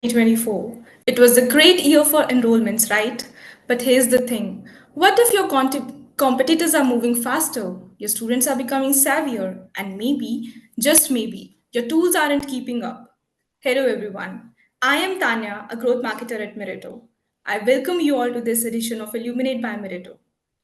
2024. It was a great year for enrollments, right? But here's the thing, what if your competitors are moving faster, your students are becoming savvier, and maybe, just maybe, your tools aren't keeping up? Hello, everyone. I am Tanya, a growth marketer at Meritto. I welcome you all to this edition of Illuminate by Meritto.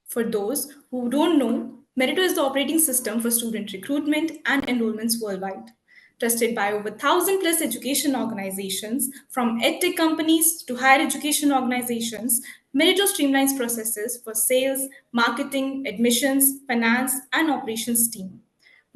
For those who don't know, Meritto is the operating system for student recruitment and enrollments worldwide. Trusted by over 1,000 plus education organizations, from edtech companies to higher education organizations, Meritto streamlines processes for sales, marketing, admissions, finance, and operations team.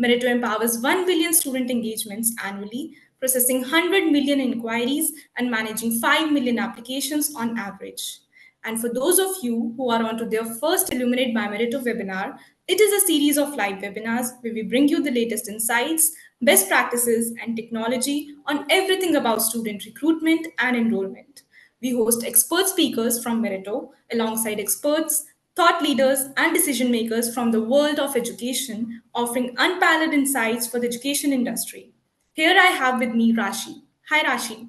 Meritto empowers 1 billion student engagements annually, processing 100 million inquiries and managing 5 million applications on average. And for those of you who are on to their first Illuminate by Meritto webinar, it is a series of live webinars where we bring you the latest insights, best practices, and technology on everything about student recruitment and enrollment. We host expert speakers from Meritto alongside experts, thought leaders, and decision makers from the world of education, offering unparalleled insights for the education industry. Here I have with me Rashi. Hi, Rashi.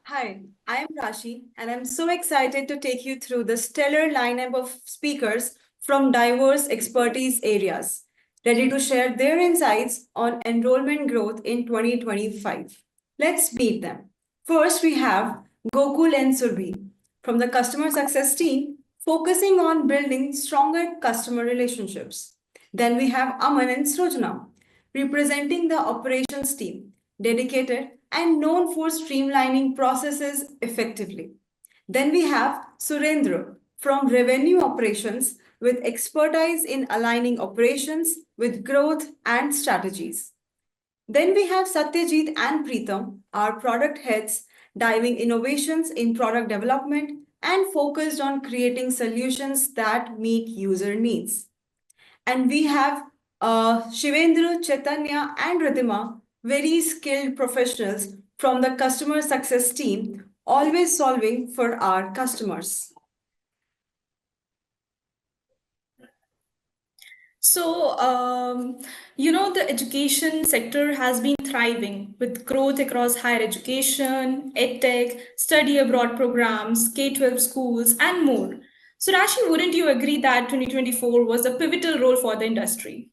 Hi, I am Rashi, and I'm so excited to take you through the stellar lineup of speakers from diverse expertise areas, ready to share their insights on enrollment growth in 2025. Let's meet them. First, we have Gokul and Surbhi from the customer success team, focusing on building stronger customer relationships. Then we have Aman and Srujana, representing the operations team, dedicated and known for streamlining processes effectively. Then we have Surendra from revenue operations with expertise in aligning operations with growth and strategies. Then we have Satyajit and Preetham, our product heads, diving innovations in product development and focused on creating solutions that meet user needs. And we have Shivendra, Chaitanya, and Ridhima, very skilled professionals from the customer success team, always solving for our customers. So, the education sector has been thriving with growth across higher education, edtech, study abroad programs, K-12 schools, and more. So, Rashi, wouldn't you agree that 2024 was a pivotal role for the industry?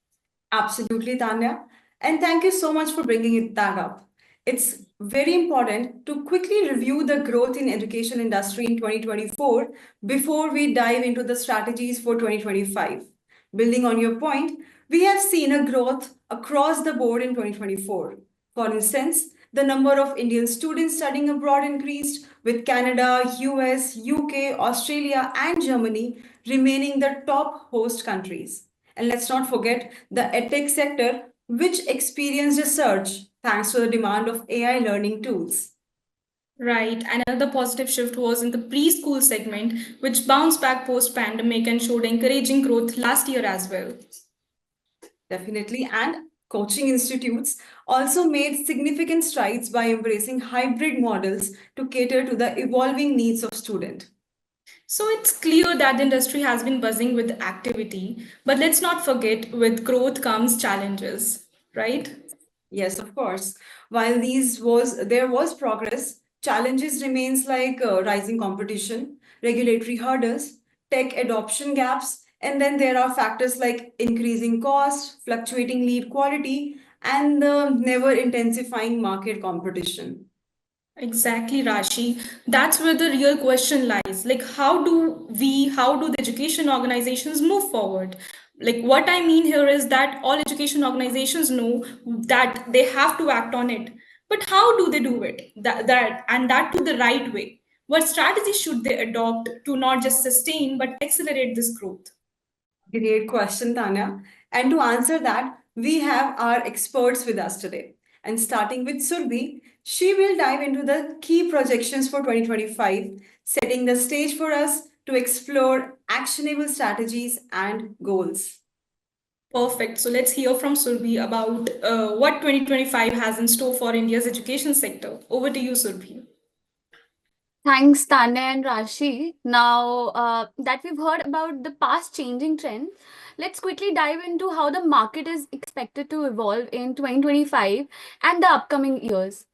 Absolutely, Tanya. And thank you so much for bringing that up. It's very important to quickly review the growth in education industry in 2024 before we dive into the strategies for 2025. Building on your point, we have seen a growth across the board in 2024. For instance, the number of Indian students studying abroad increased, with Canada, US, UK, Australia, and Germany remaining the top host countries. And let's not forget the edtech sector, which experienced a surge thanks to the demand of AI learning tools. Right. And another positive shift was in the preschool segment, which bounced back post pandemic and showed encouraging growth last year as well. Definitely. And coaching institutes also made significant strides by embracing hybrid models to cater to the evolving needs of students. So it's clear that the industry has been buzzing with activity, but let's not forget with growth comes challenges, right? Yes, of course. While there was progress, challenges remains like rising competition, regulatory hurdles, tech adoption gaps, and then there are factors like increasing cost, fluctuating lead quality, and the never intensifying market competition. Exactly, Rashi. That's where the real question lies. Like, how do the education organizations move forward? Like, what I mean here is that all education organizations know that they have to act on it. But how do they do it? That to the right way. What strategies should they adopt to not just sustain but accelerate this growth? Great question, Tanya. And to answer that, we have our experts with us today. And starting with Surbhi, she will dive into the key projections for 2025, setting the stage for us to explore actionable strategies and goals. Perfect. So let's hear from Surbhi about what 2025 has in store for India's education sector. Over to you, Surbhi. Thanks, Tanya and Rashi. Now that we've heard about the past changing trends, let's quickly dive into how the market is expected to evolve in 2025 and the upcoming years.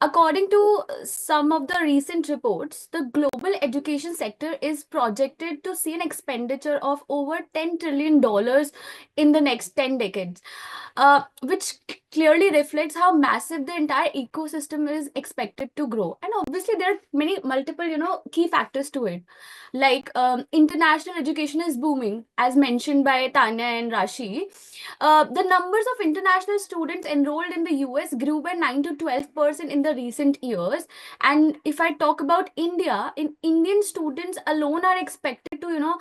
According to some of the recent reports, the global education sector is projected to see an expenditure of over $10 trillion in the next 10 decades, which clearly reflects how massive the entire ecosystem is expected to grow. And obviously, there are many multiple, key factors to it. Like international education is booming, as mentioned by Tanya and Rashi. The numbers of international students enrolled in the US grew by 9 to 12% in the recent years. And if I talk about India, in Indian students alone are expected to,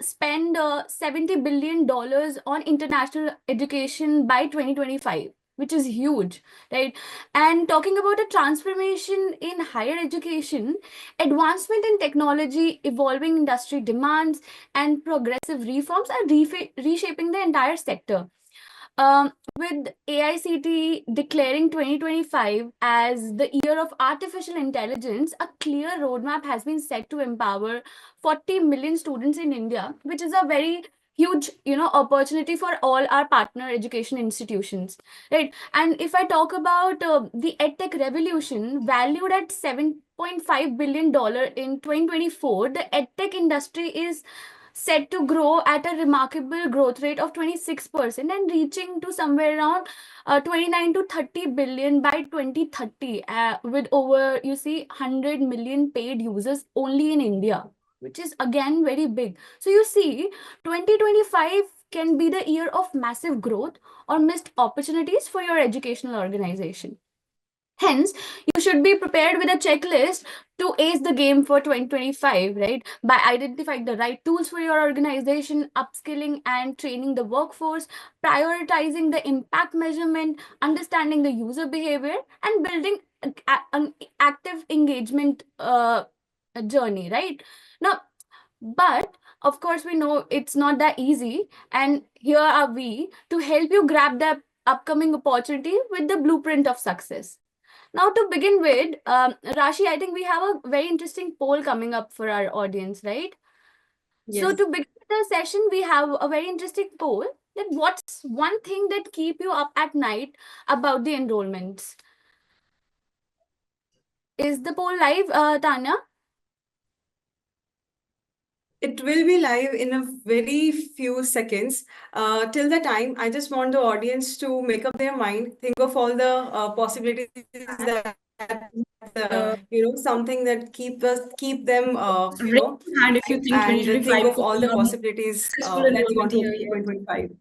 spend $70 billion on international education by 2025, which is huge, right? And talking about a transformation in higher education, advancement in technology, evolving industry demands, and progressive reforms are reshaping the entire sector. With AICTE declaring 2025 as the year of artificial intelligence, a clear roadmap has been set to empower 40 million students in India, which is a very huge, opportunity for all our partner education institutions, right? And if I talk about the edtech revolution, valued at $7.5 billion in 2024, the edtech industry is set to grow at a remarkable growth rate of 26% and reaching to somewhere around 29 to 30 billion by 2030, with over, 100 million paid users only in India, which is again very big. So you see, 2025 can be the year of massive growth or missed opportunities for your educational organization. Hence, you should be prepared with a checklist to ace the game for 2025, right? By identifying the right tools for your organization, upskilling and training the workforce, prioritizing the impact measurement, understanding the user behavior, and building an active engagement journey, right? Now, but of course, we know it's not that easy. And here are we to help you grab that upcoming opportunity with the blueprint of success. Now, to begin with, Rashi, I think we have a very interesting poll coming up for our audience, right? So, Yes. to begin the session, we have a very interesting poll. That what's one thing that keep you up at night about the enrollments? Is the poll live, Tanya? It will be live in a very few seconds. Till the time, I just want the audience to make up their mind, think of all the possibilities that something that keep them Raise your hand if you think and think 2025 of could all be the a possibilities successful that we want enrollment to year achieve in yet. 2025.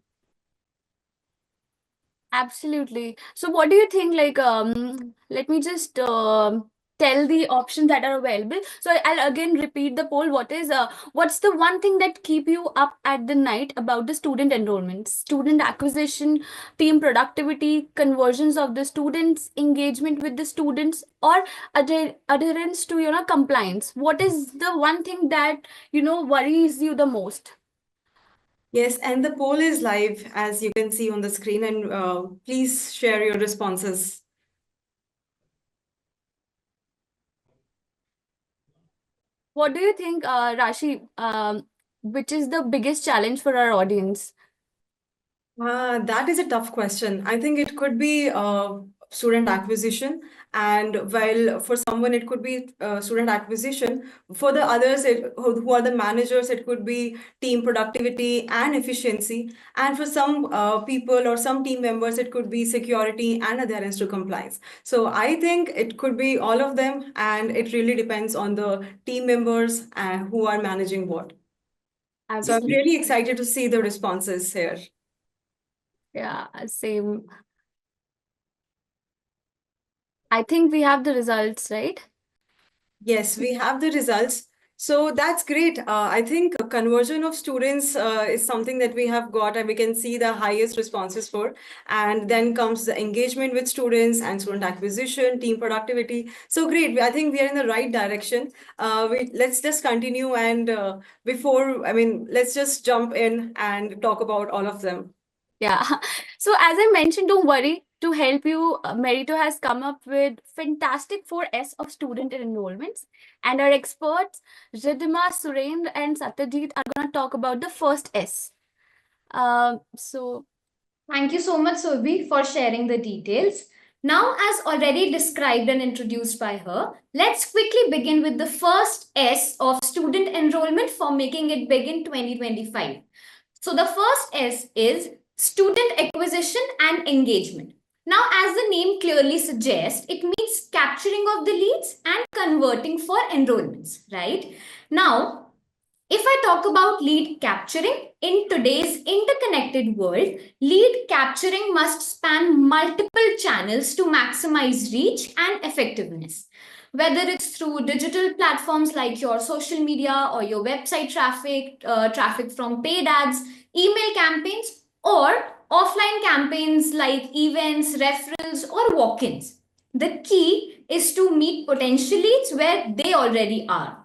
Absolutely. So, what do you think? Like, let me just tell the options that are available. So, I'll again repeat the poll. What's the one thing that keep you up at the night about the student enrollments, student acquisition, team productivity, conversions of the students, engagement with the students, or adherence to compliance? What is the one thing that worries you the most? Yes, and the poll is live, as you can see on the screen, and please share your responses. What do you think, Rashi? Which is the biggest challenge for our audience? That is a tough question. I think it could be student acquisition, and while for someone it could be student acquisition, for the others who are the managers, it could be team productivity and efficiency, and for some people or some team members, it could be security and adherence to compliance. So I think it could be all of them, and it really depends on the team members who are managing what. So I'm Absolutely. really excited to see the responses here. Yeah, same. I think we have the results, right? Yes, we have the results. So that's great. I think a conversion of students is something that we have got, and we can see the highest responses for. And then comes the engagement with students and student acquisition, team productivity. So great. I think we are in the right direction. Let's just continue and let's just jump in and talk about all of them. Yeah. So as I mentioned, don't worry. To help you, Meritto has come up with fantastic 4S of student enrollments. And our experts, Ridhima, Surendra, and Satyajit are going to talk about the first S. So Thank you so much, Surbi, for sharing the details. Now, as already described and introduced by her, let's quickly begin with the first S of student enrollment for making it big in 2025. So, the first S is student acquisition and engagement. Now, as the name clearly suggests, it means capturing of the leads and converting for enrollments, right? Now, if I talk about lead capturing, in today's interconnected world, lead capturing must span multiple channels to maximize reach and effectiveness. Whether it's through digital platforms like your social media or your website traffic, traffic from paid ads, email campaigns, or offline campaigns like events, referrals, or walk ins. The key is to meet potential leads where they already are.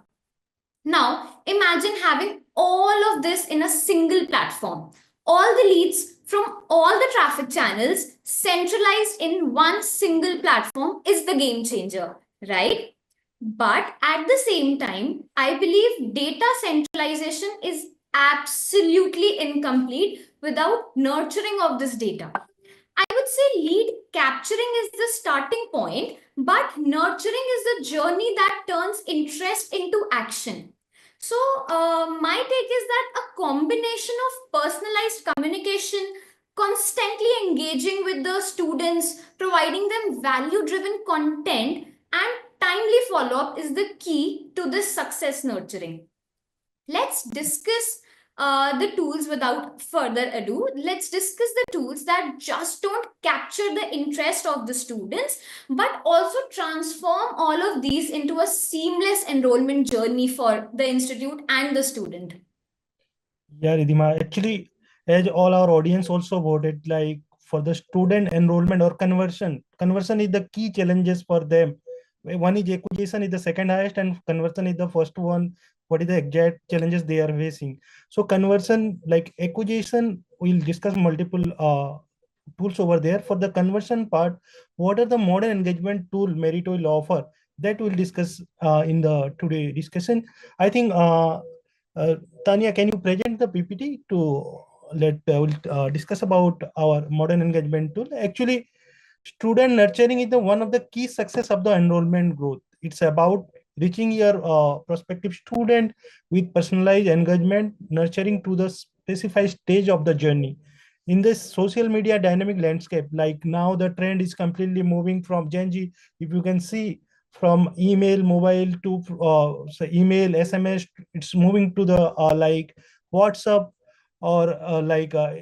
Now, imagine having all of this in a single platform. All the leads from all the traffic channels centralized in one single platform is the game changer, right? But at the same time, I believe data centralization is absolutely incomplete without nurturing of this data. I would say lead capturing is the starting point, but nurturing is the journey that turns interest into action. So, my take is that a combination of personalized communication, constantly engaging with the students, providing them value driven content, and timely follow up is the key to this success nurturing. Let's discuss the tools without further ado. Let's discuss the tools that just don't capture the interest of the students, but also transform all of these into a seamless enrollment journey for the institute and the student. Yeah, Ridhima. Actually, as all our audience also voted, like for the student enrollment or conversion is the key challenges for them. One is acquisition is the second highest, and conversion is the first one. What is the exact challenges they are facing? So conversion, like acquisition, we'll discuss multiple tools over there. For the conversion part, what are the modern engagement tool Meritto will offer? That we'll discuss in the today discussion. I think. Uh, Tanya, can you present the PPT to we'll discuss about our modern engagement tool? Actually, student nurturing is the one of the key success of the enrollment growth. It's about reaching your prospective student with personalized engagement, nurturing to the specified stage of the journey. In this social media dynamic landscape, like now the trend is completely moving from Gen Z. If you can see, from email mobile to so email SMS, it's moving to the like WhatsApp or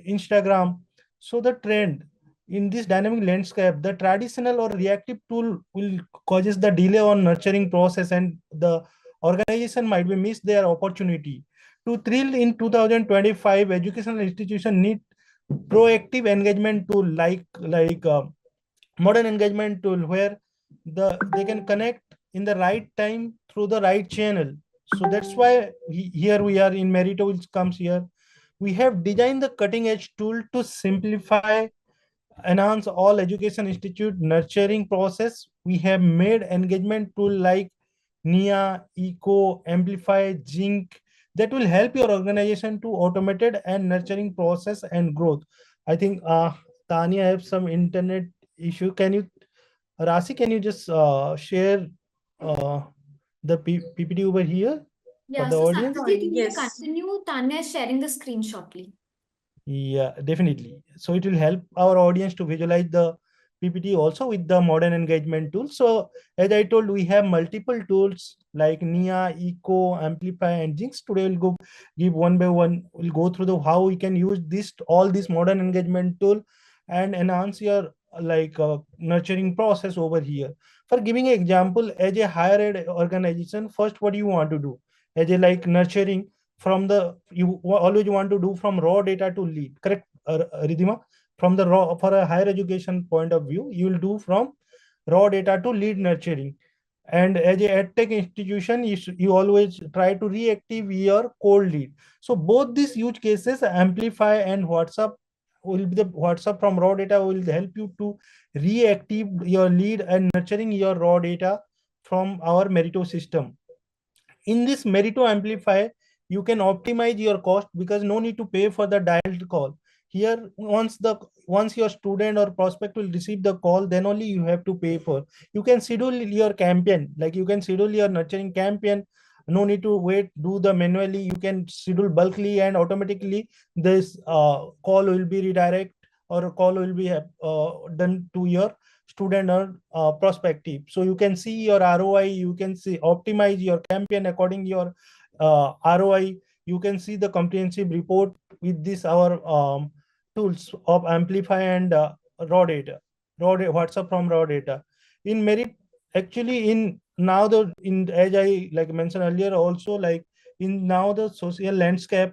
Instagram. So the trend in this dynamic landscape, the traditional or reactive tool will causes the delay on nurturing process, and the organization might be miss their opportunity to thrill in 2025. Educational institution need proactive engagement tool like modern engagement tool where they can connect in the right time through the right channel. So that's why here we are in Meritto, which comes here. We have designed the cutting edge tool to simplify, enhance all education institute nurturing process. We have made engagement tool like Nia, Eco, Amplify, Zinc that will help your organization to automated and nurturing process and growth. I think Tanya have some internet issue. Can you, Rasi, can you just share uh, the PPT over here for Yeah, the so audience? Satyajit, you may Yes. continue. Tanya is sharing the screen shortly. Yeah, definitely. So it will help our audience to visualize the PPT also with the modern engagement tools. So as I told, we have multiple tools like Nia, Eco, Amplify, and Jinx. Today we'll go give one by one. We'll go through the how we can use this all this modern engagement tool and enhance your nurturing process over here. For giving an example, as a higher ed organization, first what you want to do as a like nurturing from the you always want to do from raw data to lead, correct, Ridhima? From the raw, for a higher education point of view, you will do from raw data to lead nurturing. And as a edtech institution, you always try to reactive your cold lead. So both these use cases, Amplify and WhatsApp, will be the WhatsApp from raw data will help you to reactive your lead and nurturing your raw data from our Meritto system. In this Meritto Amplify, you can optimize your cost because no need to pay for the dialed call. here once your student or prospect will receive the call, then only you have to pay for. You can schedule your campaign, like you can schedule your nurturing campaign. No need to wait, do the manually. You can schedule bulkly and automatically this call will be redirect, or a call will be done to your student or prospective. So you can see your ROI, you can see optimize your campaign according your ROI. You can see the comprehensive report with this our tools of amplify and WhatsApp from raw data. In Merit, actually in now the in as I like mentioned earlier also, like in now the social landscape,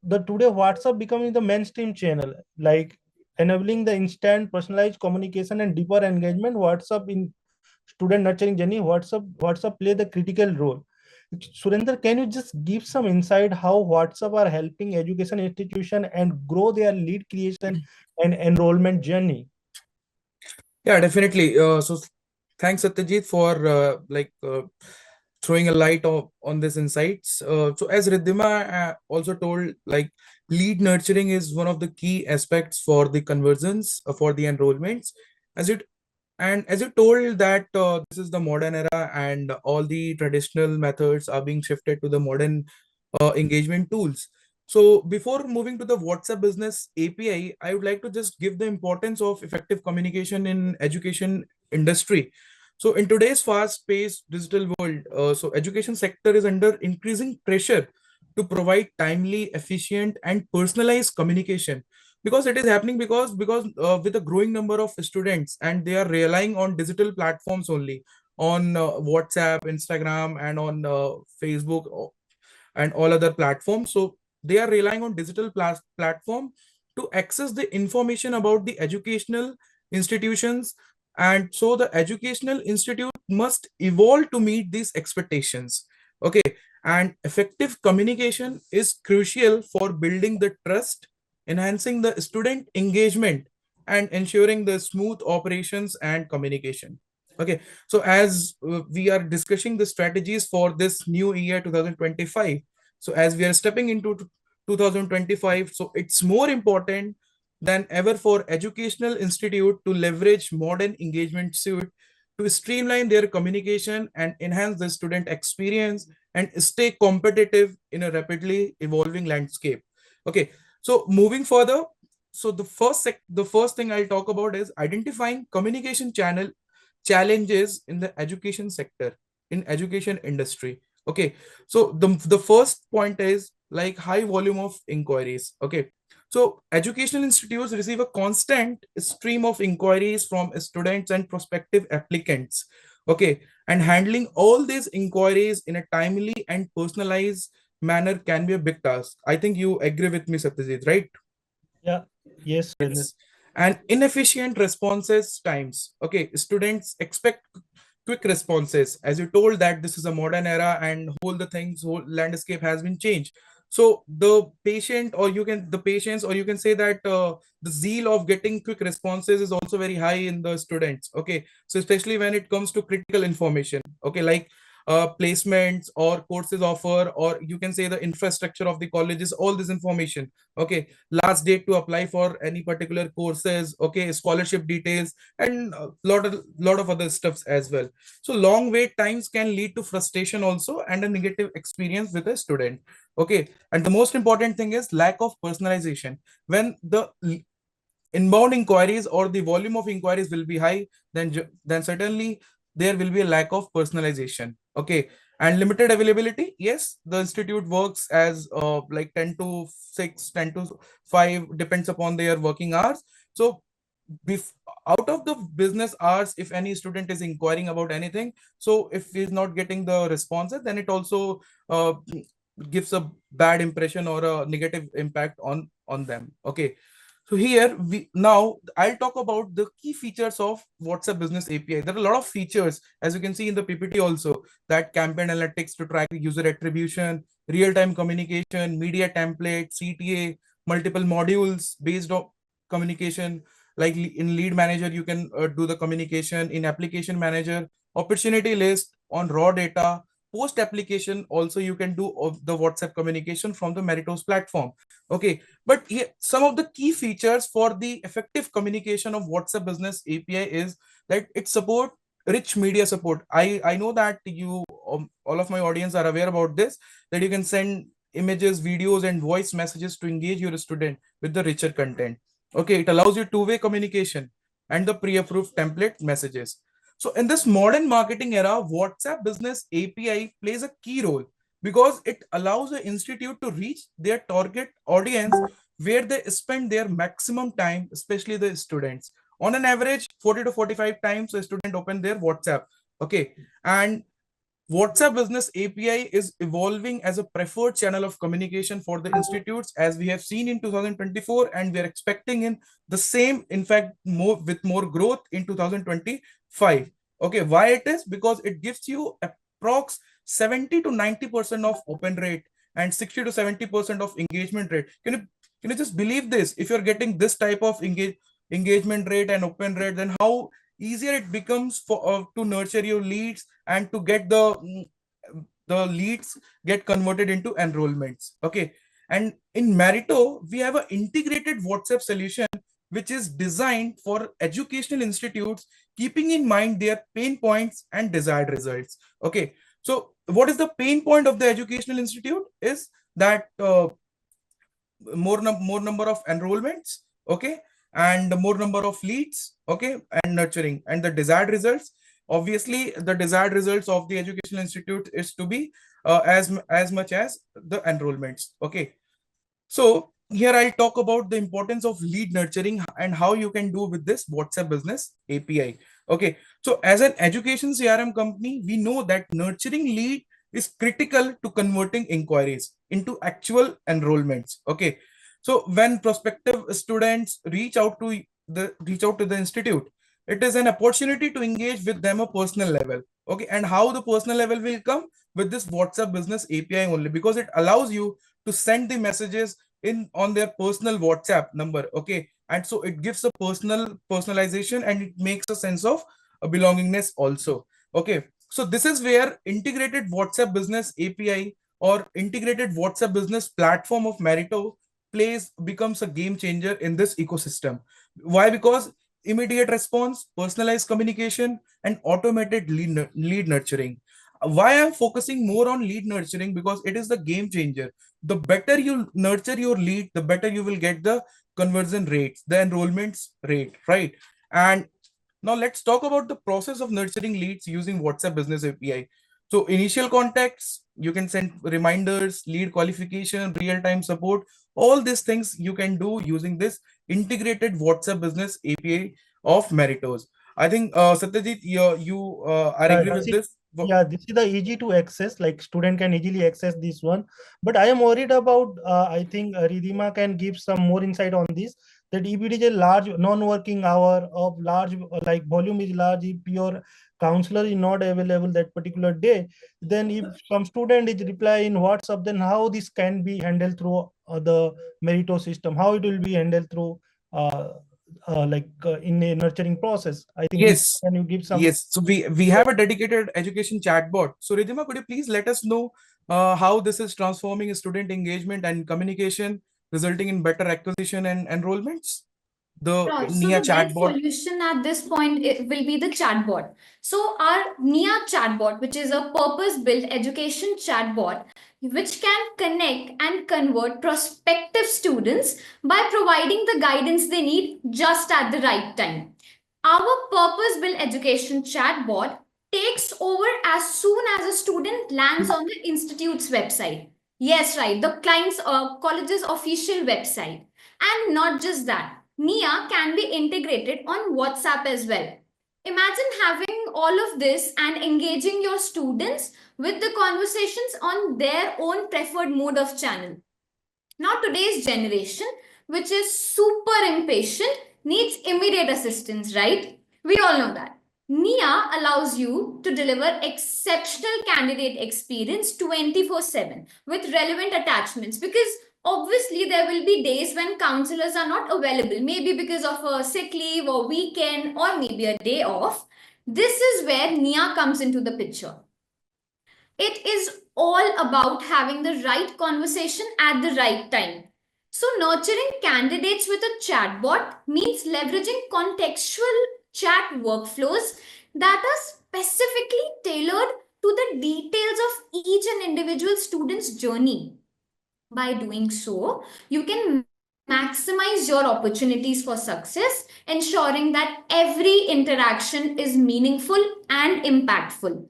the today WhatsApp becoming the mainstream channel, like enabling the instant personalized communication and deeper engagement. WhatsApp in student nurturing journey, WhatsApp play the critical role. Surinder, can you just give some insight how WhatsApp are helping education institution and grow their lead creation and enrollment journey? Yeah, definitely. So thanks, Satyajit, for throwing a light on this insights. So as Riddhima also told, like lead nurturing is one of the key aspects for the conversions for the enrollments. As it as you told that this is the modern era and all the traditional methods are being shifted to the modern engagement tools. So before moving to the WhatsApp business API, I would like to just give the importance of effective communication in education industry. So in today's fast-paced digital world, so education sector is under increasing pressure to provide timely, efficient, and personalized communication, because it is happening because with a growing number of students and they are relying on digital platforms only, on WhatsApp, Instagram, and on Facebook and all other platforms. So they are relying on digital platform to access the information about the educational institutions, and so the educational institute must evolve to meet these expectations. Okay, and effective communication is crucial for building the trust, enhancing the student engagement, and ensuring the smooth operations and communication. Okay, so as we are discussing the strategies for this new year 2025, so as we are stepping into 2025, so it's more important than ever for educational institute to leverage modern engagement suite to streamline their communication and enhance the student experience and stay competitive in a rapidly evolving landscape. Okay, so moving further, so the first thing I'll talk about is identifying communication channel challenges in the education sector, in education industry. Okay, so the first point is like high volume of inquiries. Okay, so educational institutes receive a constant stream of inquiries from students and prospective applicants. Okay, and handling all these inquiries in a timely and personalized manner can be a big task. I think you agree with me, Satyajit, right? Yeah, yes, Surinder. Yes. And inefficient responses times. Okay, students expect quick responses. As you told that this is a modern era and whole landscape has been changed. So the patience, or you can say that the zeal of getting quick responses is also very high in the students. Okay, so especially when it comes to critical information. Okay, like placements or courses offer, or you can say the infrastructure of the colleges, all this information. Okay, last date to apply for any particular courses. Okay, scholarship details, and a lot of other stuffs as well. So long wait times can lead to frustration also and a negative experience with a student. Okay, and the most important thing is lack of personalization. When the inbound inquiries or the volume of inquiries will be high, then certainly there will be a lack of personalization. Okay, and limited availability. Yes, the institute works as like 10 to 6, 10 to 5, depends upon their working hours. So out of the business hours, if any student is inquiring about anything, so if he's not getting the responses, then it also gives a bad impression or a negative impact on them. Okay, so here we now I'll talk about the key features of WhatsApp Business API. There are a lot of features, as you can see in the PPT also, that campaign analytics to track user attribution, real-time communication, media template, CTA, multiple modules based on communication. Like in Lead Manager, you can do the communication. In Application Manager, opportunity list on raw data, post application also you can do of the WhatsApp communication from the Meritto's platform. Okay, but some of the key features for the effective communication of WhatsApp Business API is that it support rich media support. I know that you all of my audience are aware about this, that you can send images, videos, and voice messages to engage your student with the richer content. Okay, it allows you two-way communication and the pre-approved template messages. So in this modern marketing era, WhatsApp Business API plays a key role because it allows the institute to reach their target audience where they spend their maximum time, especially the students. On an average, 40 to 45 times a student open their WhatsApp. Okay. And WhatsApp Business API is evolving as a preferred channel of communication for the institutes, as we have seen in 2024, and we are expecting in the same, in fact, more growth in 2025. Okay, why it is? Because it gives you approx 70 to 90% of open rate and 60 to 70% of engagement rate. Can you just believe this? If you're getting this type of engagement rate and open rate, then how easier it becomes for to nurture your leads and to get the leads get converted into enrollments. Okay, and in Meritto we have an integrated WhatsApp solution which is designed for educational institutes, keeping in mind their pain points and desired results. Okay, so what is the pain point of the educational institute is that more number of enrollments, okay, and more number of leads, okay, and nurturing, and the desired results. Obviously the desired results of the educational institute is to be as much as the enrollments. Okay, so here I'll talk about the importance of lead nurturing and how you can do with this WhatsApp Business API. Okay, so as an education CRM company, we know that nurturing lead is critical to converting inquiries into actual enrollments. Okay, so when prospective students reach out to the institute, it is an opportunity to engage with them a personal level. Okay, and how the personal level will come with this WhatsApp Business API only, because it allows you to send the messages in on their personal WhatsApp number. Okay, and so it gives a personalization and it makes a sense of a belongingness also. Okay, so this is where integrated WhatsApp Business API or integrated WhatsApp Business platform of Meritto becomes a game changer in this ecosystem. Why? Because immediate response, personalized communication, and automated lead nurturing. Why I'm focusing more on lead nurturing? Because it is the game changer. The better you nurture your lead, the better you will get the conversion rates, the enrollments rate, right? And now let's talk about the process of nurturing leads using WhatsApp Business API. So initial contacts, you can send reminders, lead qualification, real-time support, all these things you can do using this integrated WhatsApp Business API of Merittos. I think Satyajit, you are agree with this? Yeah, this is the easy to access, like student can easily access this one. But I am worried about, I think Ridhima can give some more insight on this, that if it is a large non-working hour of large, like volume is large, if your counselor is not available that particular day, then if some student is reply in WhatsApp, then how this can be handled through the Meritto system, how it will be handled through in a nurturing process. I think Yes. can you give some? Yes. So we have a dedicated education chatbot. So Ridhima, could you please let us know how this is transforming student engagement and communication, resulting in better acquisition and enrollments? The Right. So NIA the best chatbot. solution at this point will be the chatbot. So our NIA chatbot, which is a purpose-built education chatbot, which can connect and convert prospective students by providing the guidance they need just at the right time. Our purpose-built education chatbot takes over as soon as a student lands on the institute's website. Yes, right, the client's college's official website. And not just that, NIA can be integrated on WhatsApp as well. Imagine having all of this and engaging your students with the conversations on their own preferred mode of channel. Now, today's generation, which is super impatient, needs immediate assistance, right? We all know that. NIA allows you to deliver exceptional candidate experience 24/7 with relevant attachments, because obviously there will be days when counselors are not available, maybe because of a sick leave or weekend or maybe a day off. This is where NIA comes into the picture. It is all about having the right conversation at the right time. So, nurturing candidates with a chatbot means leveraging contextual chat workflows that are specifically tailored to the details of each and individual student's journey. By doing so, you can maximize your opportunities for success, ensuring that every interaction is meaningful and impactful.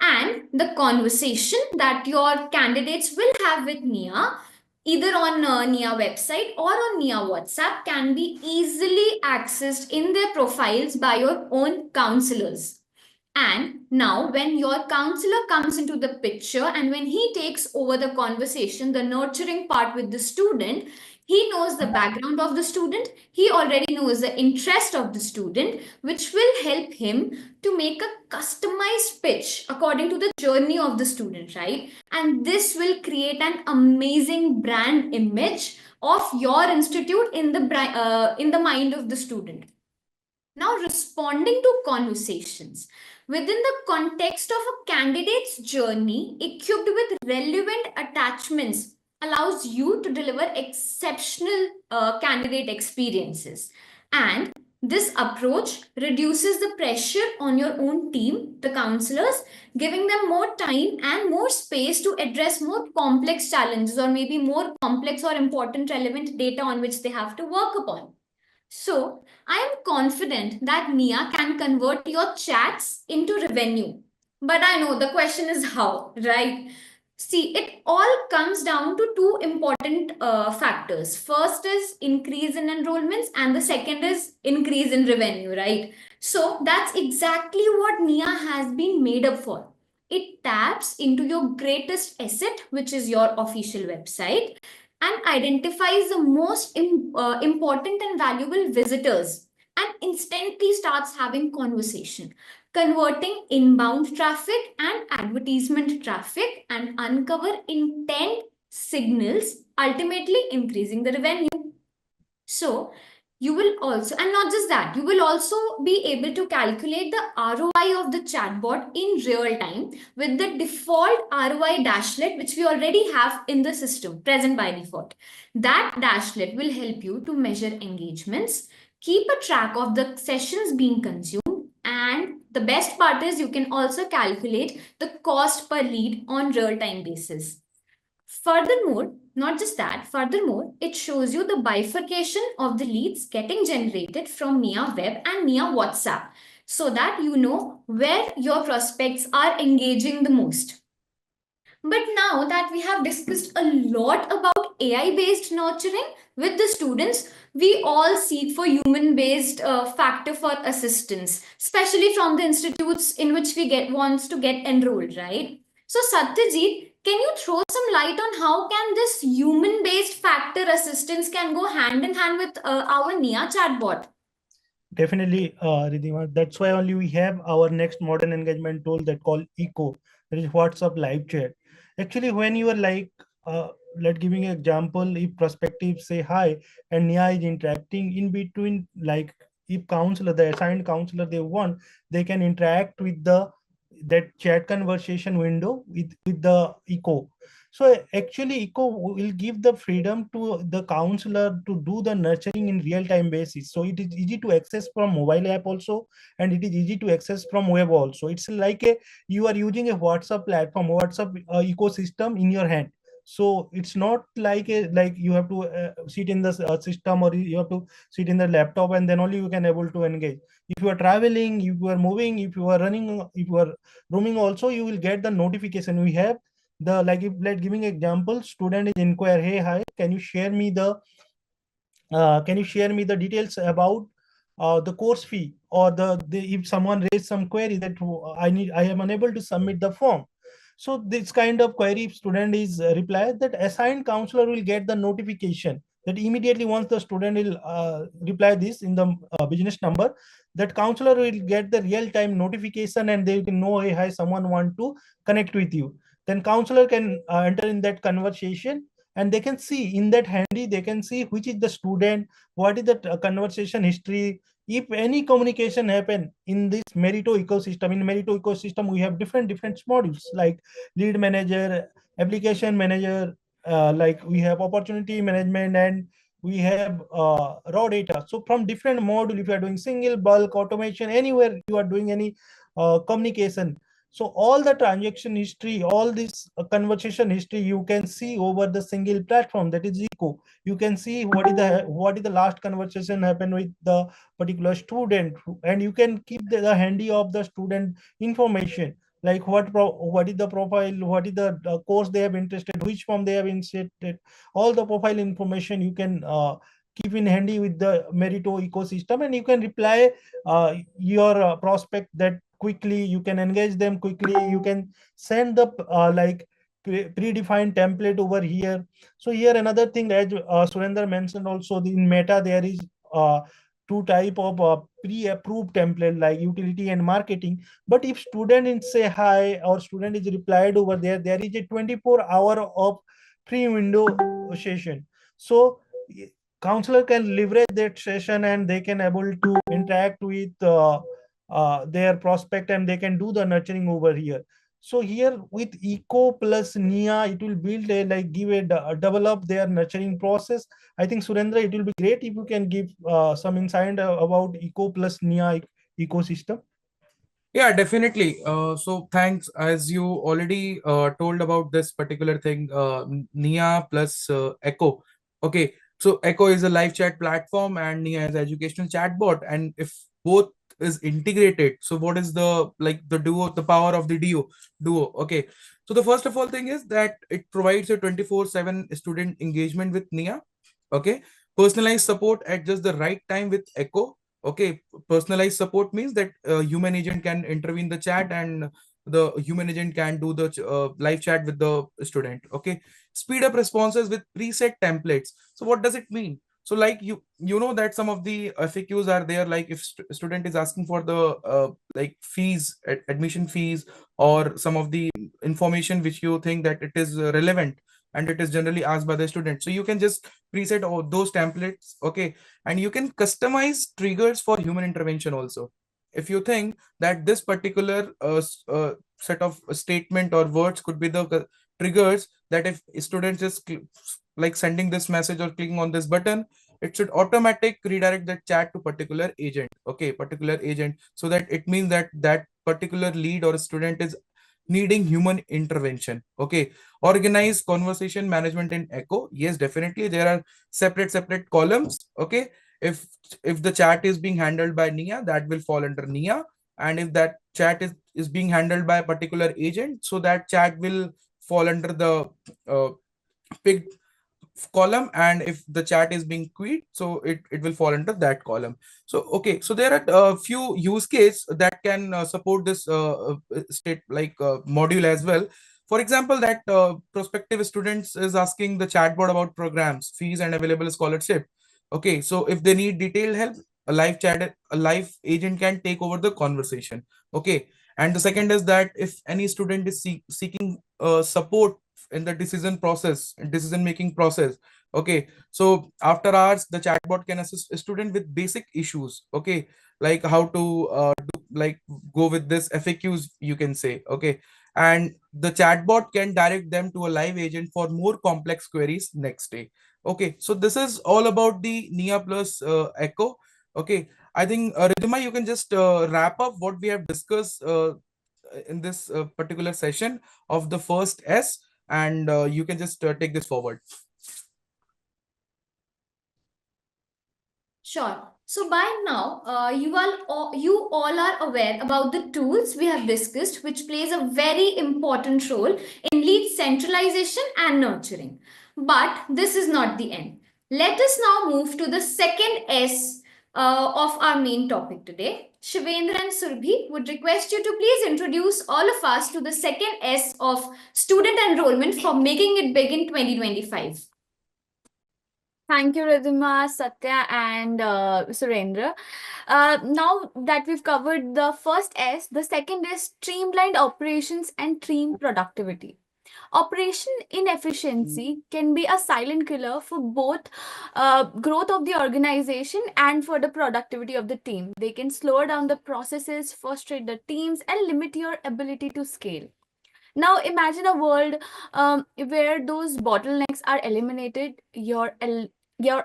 And the conversation that your candidates will have with Nia, either on Nia website or on Nia WhatsApp, can be easily accessed in their profiles by your own counselors. And now, when your counselor comes into the picture and when he takes over the conversation, the nurturing part with the student, he knows the background of the student, he already knows the interest of the student, which will help him to make a customized pitch according to the journey of the student, right? And this will create an amazing brand image of your institute in the mind of the student. Now, responding to conversations within the context of a candidate's journey, equipped with relevant attachments, allows you to deliver exceptional candidate experiences. And this approach reduces the pressure on your own team, the counselors, giving them more time and more space to address more complex challenges or maybe more complex or important relevant data on which they have to work upon. So, I am confident that Nia can convert your chats into revenue. But I know the question is how, right? See, it all comes down to two important factors. First is increase in enrollments, and the second is increase in revenue, right? So, that's exactly what Nia has been made up for. It taps into your greatest asset, which is your official website, and identifies the most important and valuable visitors and instantly starts having conversation, converting inbound traffic and advertisement traffic and uncover intent signals, ultimately increasing the revenue. So you will also, and not just that, you will also be able to calculate the ROI of the chatbot in real time with the default ROI dashlet, which we already have in the system present by default. That dashlet will help you to measure engagements, keep a track of the sessions being consumed, and the best part is you can also calculate the cost per lead on real time basis. Furthermore, not just that, furthermore, it shows you the bifurcation of the leads getting generated from Nia Web and Nia WhatsApp so that you know where your prospects are engaging the most. But now that we have discussed a lot about AI based nurturing with the students, we all seek for human based factor for assistance, especially from the institutes in which we get wants to get enrolled, right? So Satyajit, can you throw some light on how can this human based factor assistance can go hand in hand with our Nia chatbot? Definitely, Ridhima. That's why only we have our next modern engagement tool that called Eco. That is WhatsApp live chat. Actually, when you are like, let giving an example, if prospective say hi and Nia is interacting in between, like if counselor, the assigned counselor they want, they can interact with the that chat conversation window with the Eco. So actually, Eco will give the freedom to the counselor to do the nurturing in real-time basis. So it is easy to access from mobile app also, and it is easy to access from web also. It's like you are using a WhatsApp platform, WhatsApp ecosystem in your hand. So it's not like like you have to sit in the system, or you have to sit in the laptop and then only you can able to engage. If you are traveling, if you are moving, if you are running, if you are roaming also, you will get the notification. We have the, like, if let giving example, student is inquire, hey hi, can you share me the details about the course fee, or the if someone raised some query that I am unable to submit the form. So this kind of query, if student is replied, that assigned counselor will get the notification that immediately once the student will reply this in the business number, that counselor will get the real time notification and they can know, hey hi, someone want to connect with you. Then counselor can enter in that conversation, and they can see in that handy, they can see which is the student, what is the conversation history, if any communication happen in this Meritto ecosystem, in Meritto ecosystem we have different modules like lead manager, application manager, like we have opportunity management, and we have raw data. So from different module, if you are doing single, bulk, automation, anywhere you are doing any communication, so all the transaction history, all this conversation history, you can see over the single platform, that is eco. You can see what is the last conversation happened with the particular student, and you can keep the handy of the student information, like what is the profile, what is the course they have interested, which form they have inserted, all the profile information you can keep in handy with the Meritto ecosystem, and you can reply your prospect that quickly, you can engage them quickly, you can send the like predefined template over here. So here another thing, as Surendra mentioned also, in Meta there is two type of pre-approved template like utility and marketing. But if student is say hi or student is replied over there, there is a 24-hour of free window session. So counselor can leverage that session and they can able to interact with their prospect, and they can do the nurturing over here. So here with eco plus nia, it will build a like give a develop their nurturing process. I think Surendra, it will be great if you can give some insight about eco plus nia ecosystem. Yeah, definitely. So thanks, as you already told about this particular thing, Nia plus Echo. Okay, so Echo is a live chat platform and Nia is educational chatbot. And if both is integrated, so what is the like the duo, the power of the duo? Okay, so the first of all thing is that it provides a 24/7 student engagement with Nia. Okay, personalized support at just the right time with Echo. Okay, personalized support means that human agent can intervene the chat and the human agent can do the live chat with the student. Okay, speed up responses with preset templates. So what does it mean? So like you know that some of the FAQs are there, like if student is asking for the like fees, admission fees, or some of the information which you think that it is relevant and it is generally asked by the student, so you can just preset all those templates. Okay, and you can customize triggers for human intervention also. If you think that this particular set of statement or words could be the triggers, that if students just like sending this message or clicking on this button, it should automatic redirect the chat to particular agent. Okay, particular agent, so that it means that that particular lead or student is needing human intervention. Okay, organize conversation management in Echo. Yes, definitely there are separate columns. Okay, if the chat is being handled by Nia, that will fall under Nia, and if that chat is being handled by a particular agent, so that chat will fall under the picked column, and if the chat is being queued, so it will fall under that column. So okay, so there are a few use case that can support this state like module as well. For example, that prospective students is asking the chatbot about programs, fees, and available scholarship. Okay, so if they need detailed help, a live agent can take over the conversation. Okay, and the second is that if any student is seeking support in the decision making process. Okay, so after hours the chatbot can assist a student with basic issues. Okay, like how to like go with this FAQs, you can say. Okay, and the chatbot can direct them to a live agent for more complex queries next day. Okay, so this is all about the Nia plus Echo. Okay, I think Ridhima, you can just wrap up what we have discussed in this particular session of the first S, and you can just take this forward. Sure. So by now, you all are aware about the tools we have discussed, which plays a very important role in lead centralization and nurturing. But this is not the end. Let us now move to the second S of our main topic today. Shivendra and Surbhi would request you to please introduce all of us to the second S of student enrollment for making it big in 2025. Thank you, Ridhima, Satya, and Surendra. Now that we've covered the first S, the second is streamlined operations and team productivity. Operation inefficiency can be a silent killer for both growth of the organization and for the productivity of the team. They can slow down the processes, frustrate the teams, and limit your ability to scale. Now imagine a world where those bottlenecks are eliminated. Your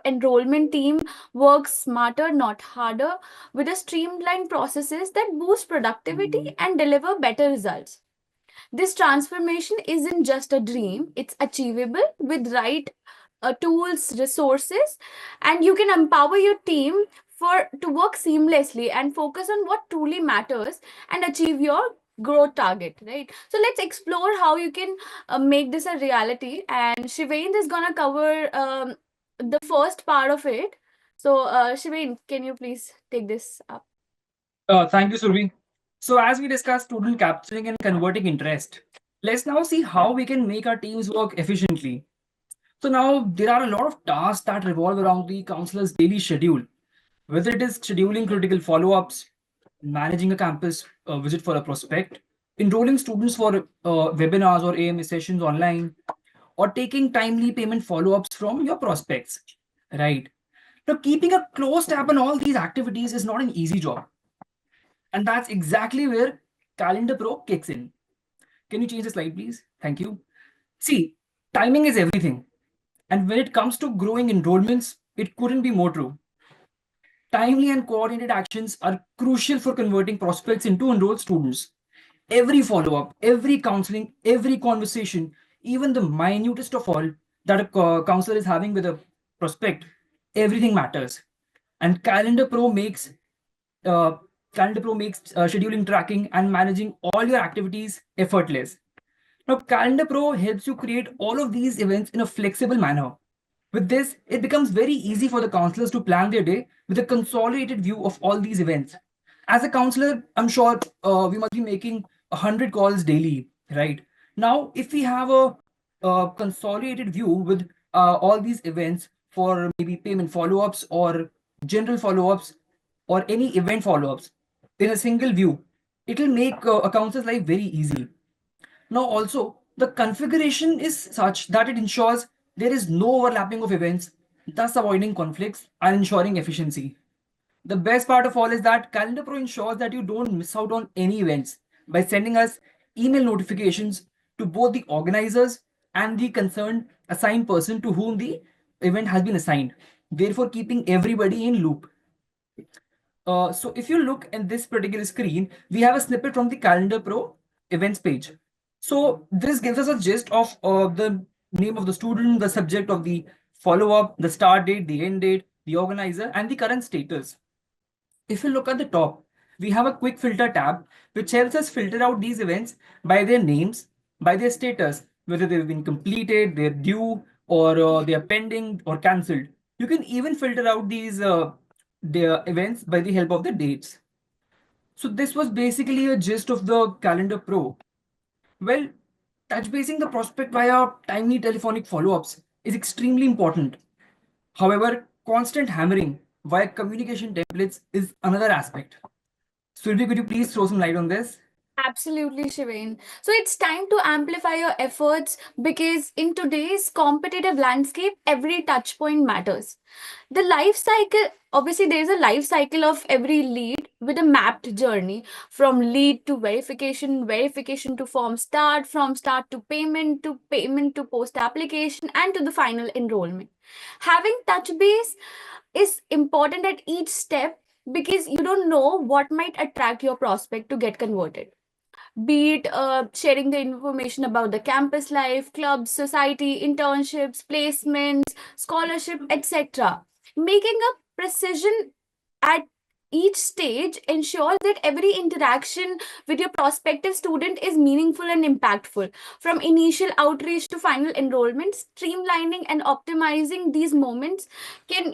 enrollment team works smarter, not harder, with a streamlined processes that boost productivity and deliver better results. This transformation isn't just a dream, it's achievable with right tools, resources, and you can empower your team to work seamlessly and focus on what truly matters and achieve your growth target, right? So let's explore how you can make this a reality. And Shivendra is gonna cover the first part of it. So Shivendra, can you please take this up? Thank you, Survi. So, as we discussed student capturing and converting interest, let's now see how we can make our teams work efficiently. So, now there are a lot of tasks that revolve around the counselor's daily schedule, whether it is scheduling critical follow ups, managing a campus visit for a prospect, enrolling students for webinars or AMA sessions online, or taking timely payment follow ups from your prospects, right? Now, keeping a close tab on all these activities is not an easy job. And that's exactly where Calendar Pro kicks in. Can you change the slide, please? Thank you. See, timing is everything. And when it comes to growing enrollments, it couldn't be more true. Timely and coordinated actions are crucial for converting prospects into enrolled students. Every follow up, every counseling, every conversation, even the minutest of all that a counselor is having with a prospect, everything matters. And uh, Calendar Pro makes scheduling, tracking, and managing all your activities effortless. Now, Calendar Pro helps you create all of these events in a flexible manner. With this, it becomes very easy for the counselors to plan their day with a consolidated view of all these events. As a counselor, I'm sure we must be making 100 calls daily, right? Now, if we have a consolidated view with all these events for maybe payment follow ups or general follow ups or any event follow ups in a single view, it will make a counselor's life very easy. Now, also, the configuration is such that it ensures there is no overlapping of events, thus avoiding conflicts and ensuring efficiency. The best part of all is that Calendar Pro ensures that you don't miss out on any events by sending us email notifications to both the organizers and the concerned assigned person to whom the event has been assigned, therefore keeping everybody in loop. So if you look in this particular screen, we have a snippet from the Calendar Pro events page. So this gives us a gist of the name of the student, the subject of the follow-up, the start date, the end date, the organizer, and the current status. If you look at the top, we have a quick filter tab, which helps us filter out these events by their names, by their status, whether they've been completed, they're due, or they are pending or cancelled. You can even filter out these their events by the help of the dates. So this was basically a gist of the Calendar Pro. Well, touch basing the prospect via timely telephonic follow-ups is extremely important. However, constant hammering via communication templates is another aspect. Sylvie, could you please throw some light on this? Absolutely, Shivain. So it's time to amplify your efforts because in today's competitive landscape, every touch point matters. The life cycle, obviously, there's a life cycle of every lead with a mapped journey from lead to verification, verification to form start, from start to payment to post application, and to the final enrollment. Having touch base is important at each step because you don't know what might attract your prospect to get converted, be it sharing the information about the campus life, clubs, society, internships, placements, scholarship, etc. Making a precision at each stage ensures that every interaction with your prospective student is meaningful and impactful. From initial outreach to final enrollment, streamlining and optimizing these moments can,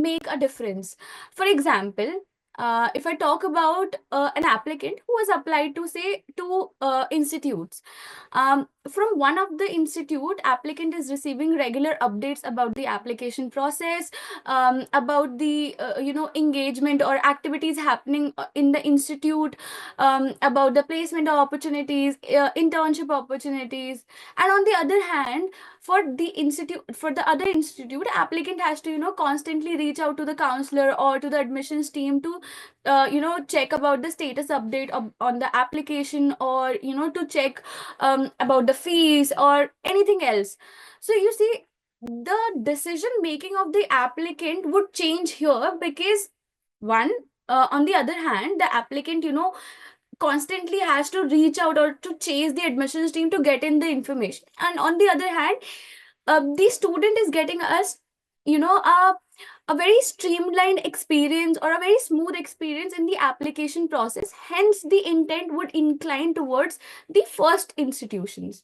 make a difference. For example, if I talk about an applicant who has applied to, say, two institutes, from one of the institute, applicant is receiving regular updates about the application process, about the engagement or activities happening in the institute, about the placement opportunities, internship opportunities. And on the other hand, for the other institute, applicant has to constantly reach out to the counselor or to the admissions team to check about the status update on the application, or to check about the fees or anything else. So you see, the decision making of the applicant would change here, because one, on the other hand, the applicant constantly has to reach out or to chase the admissions team to get in the information, and on the other hand, the student is getting us a very streamlined experience or a very smooth experience in the application process. Hence the intent would incline towards the first institutions.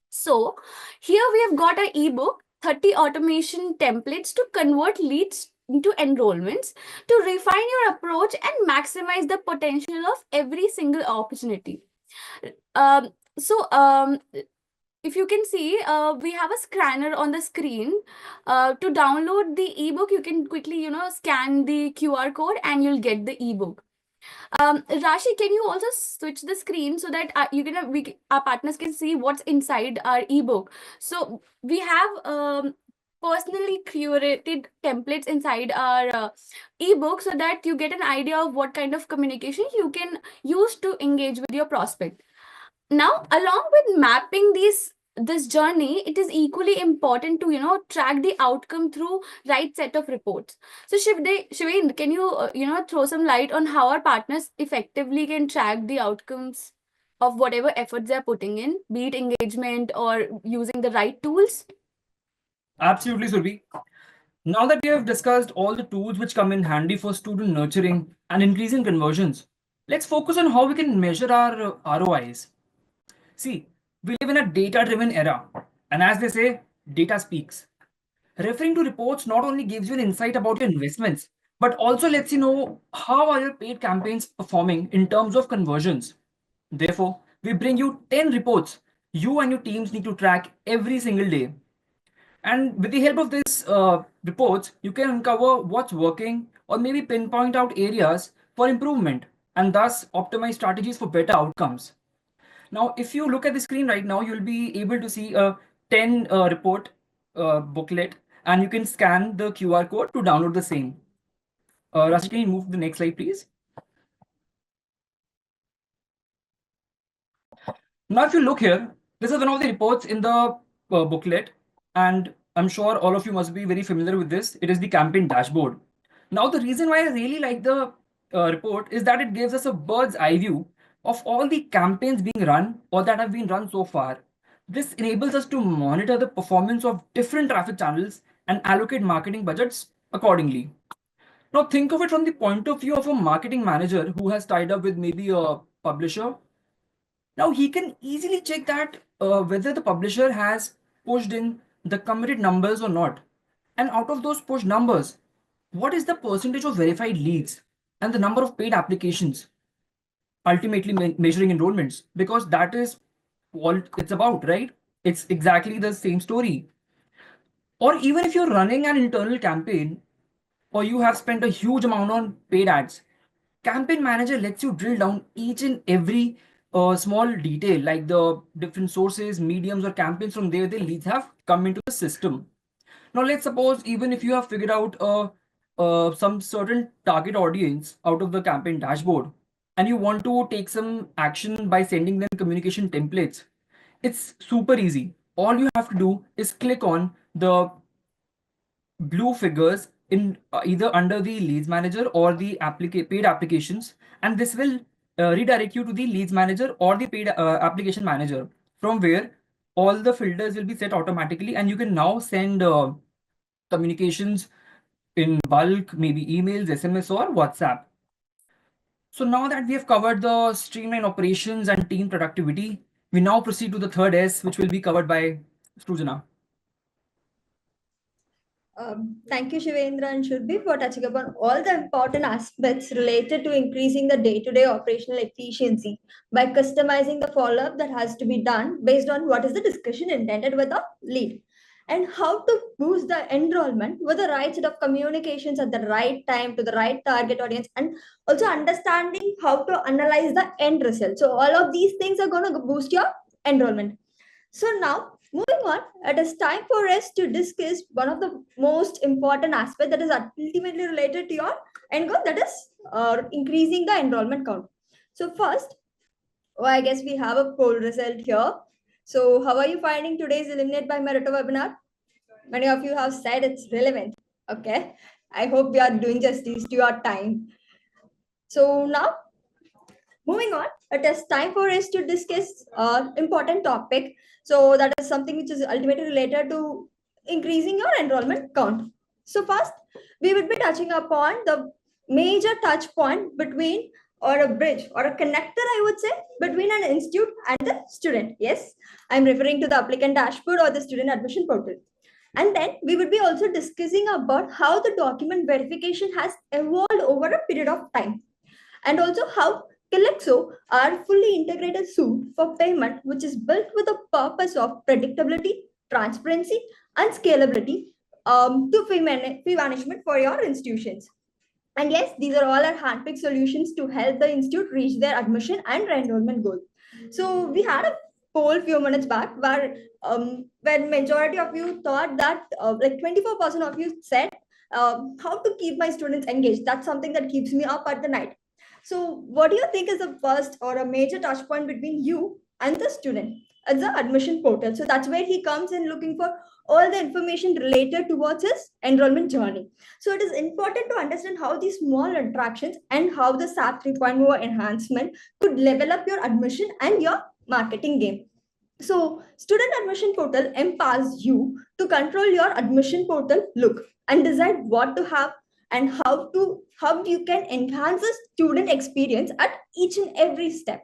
So here we have got an ebook, 30 automation templates to convert leads into enrollments, to refine your approach and maximize the potential of every single opportunity. Um, so if you can see, we have a scanner on the screen. To download the ebook, you can quickly, scan the QR code and you'll get the ebook. Rashi, can you also switch the screen so that our partners can see what's inside our ebook? So we have personally curated templates inside our ebook, so that you get an idea of what kind of communication you can use to engage with your prospect. Now, along with mapping this journey, it is equally important to track the outcome through right set of reports. So Shivend, can you throw some light on how our partners effectively can track the outcomes of whatever efforts they're putting in, be it engagement or using the right tools? Absolutely, Surbi. Now that we have discussed all the tools which come in handy for student nurturing and increasing conversions, let's focus on how we can measure our ROIs. See, we live in a data-driven era, and as they say, data speaks. Referring to reports not only gives you an insight about your investments, but also lets you know how are your paid campaigns performing in terms of conversions. Therefore, we bring you 10 reports you and your teams need to track every single day. And with the help of these reports, you can uncover what's working or maybe pinpoint out areas for improvement and thus optimize strategies for better outcomes. Now, if you look at the screen right now, you'll be able to see a 10 report booklet, and you can scan the QR code to download the same. Rashi, can you move to the next slide, please? Now, if you look here, this is one of the reports in the booklet, and I'm sure all of you must be very familiar with this. It is the campaign dashboard. Now, the reason why I really like the report is that it gives us a bird's eye view of all the campaigns being run or that have been run so far. This enables us to monitor the performance of different traffic channels and allocate marketing budgets accordingly. Now, think of it from the point of view of a marketing manager who has tied up with maybe a publisher. Now he can easily check that whether the publisher has pushed in the committed numbers or not. And out of those pushed numbers, what is the percentage of verified leads and the number of paid applications, ultimately measuring enrollments, because that is all it's about, right? It's exactly the same story. Or even if you're running an internal campaign or you have spent a huge amount on paid ads, campaign manager lets you drill down each and every small detail, like the different sources, mediums, or campaigns from there the leads have come into the system. Now, let's suppose even if you have figured out some certain target audience out of the campaign dashboard, and you want to take some action by sending them communication templates, it's super easy. All you have to do is click on the blue figures in either under the leads manager or the paid applications, and this will redirect you to the leads manager or the paid application manager, from where all the filters will be set automatically, and you can now send communications in bulk, maybe emails, SMS, or WhatsApp. So now that we have covered the streamline operations and team productivity, we now proceed to the third S, which will be covered by Srujana. Thank you, Shivendra and Shurbi, for touching upon all the important aspects related to increasing the day-to-day operational efficiency by customizing the follow-up that has to be done based on what is the discussion intended with the lead, and how to boost the enrollment with the right set of communications at the right time to the right target audience, and also understanding how to analyze the end result. So all of these things are going to boost your enrollment. So now, moving on, it is time for us to discuss one of the most important aspects that is ultimately related to your end goal, that is increasing the enrollment count. So first, I guess we have a poll result here. So how are you finding today's Illuminate by Meritto webinar? Many of you have said it's relevant. Okay. I hope we are doing justice to your time. So now, moving on, it is time for us to discuss important topic. So that is something which is ultimately related to increasing your enrollment count. So first, we would be touching upon the major touch point between, or a bridge or a connector, I would say, between an institute and the student. Yes, I'm referring to the applicant dashboard or the student admission portal. And then we would be also discussing about how the document verification has evolved over a period of time, and also how Calypso are fully integrated suite for payment, which is built with the purpose of predictability, transparency, and scalability to fee management for your institutions. And yes, these are all our handpicked solutions to help the institute reach their admission and enrollment goal. So we had a poll few minutes back where majority of you thought that like 24% of you said how to keep my students engaged. That's something that keeps me up at the night. So what do you think is the first or a major touch point between you and the student? It's the admission portal. So that's where he comes in looking for all the information related towards his enrollment journey. So it is important to understand how these small interactions and how the SAP 3.0 enhancement could level up your admission and your marketing game. So student admission portal empowers you to control your admission portal look and decide what to have and how you can enhance the student experience at each and every step.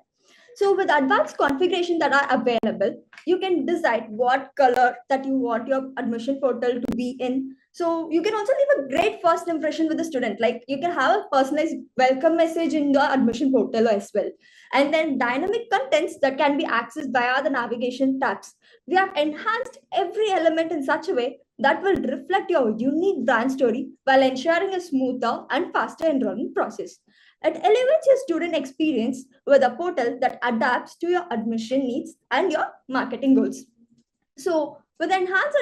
So with advanced configuration that are available, you can decide what color that you want your admission portal to be in. So you can also leave a great first impression with the student. Like you can have a personalized welcome message in the admission portal as well. And then dynamic contents that can be accessed via the navigation tabs. We have enhanced every element in such a way that will reflect your unique brand story while ensuring a smoother and faster enrollment process. It elevates your student experience with a portal that adapts to your admission needs and your marketing goals. So with enhanced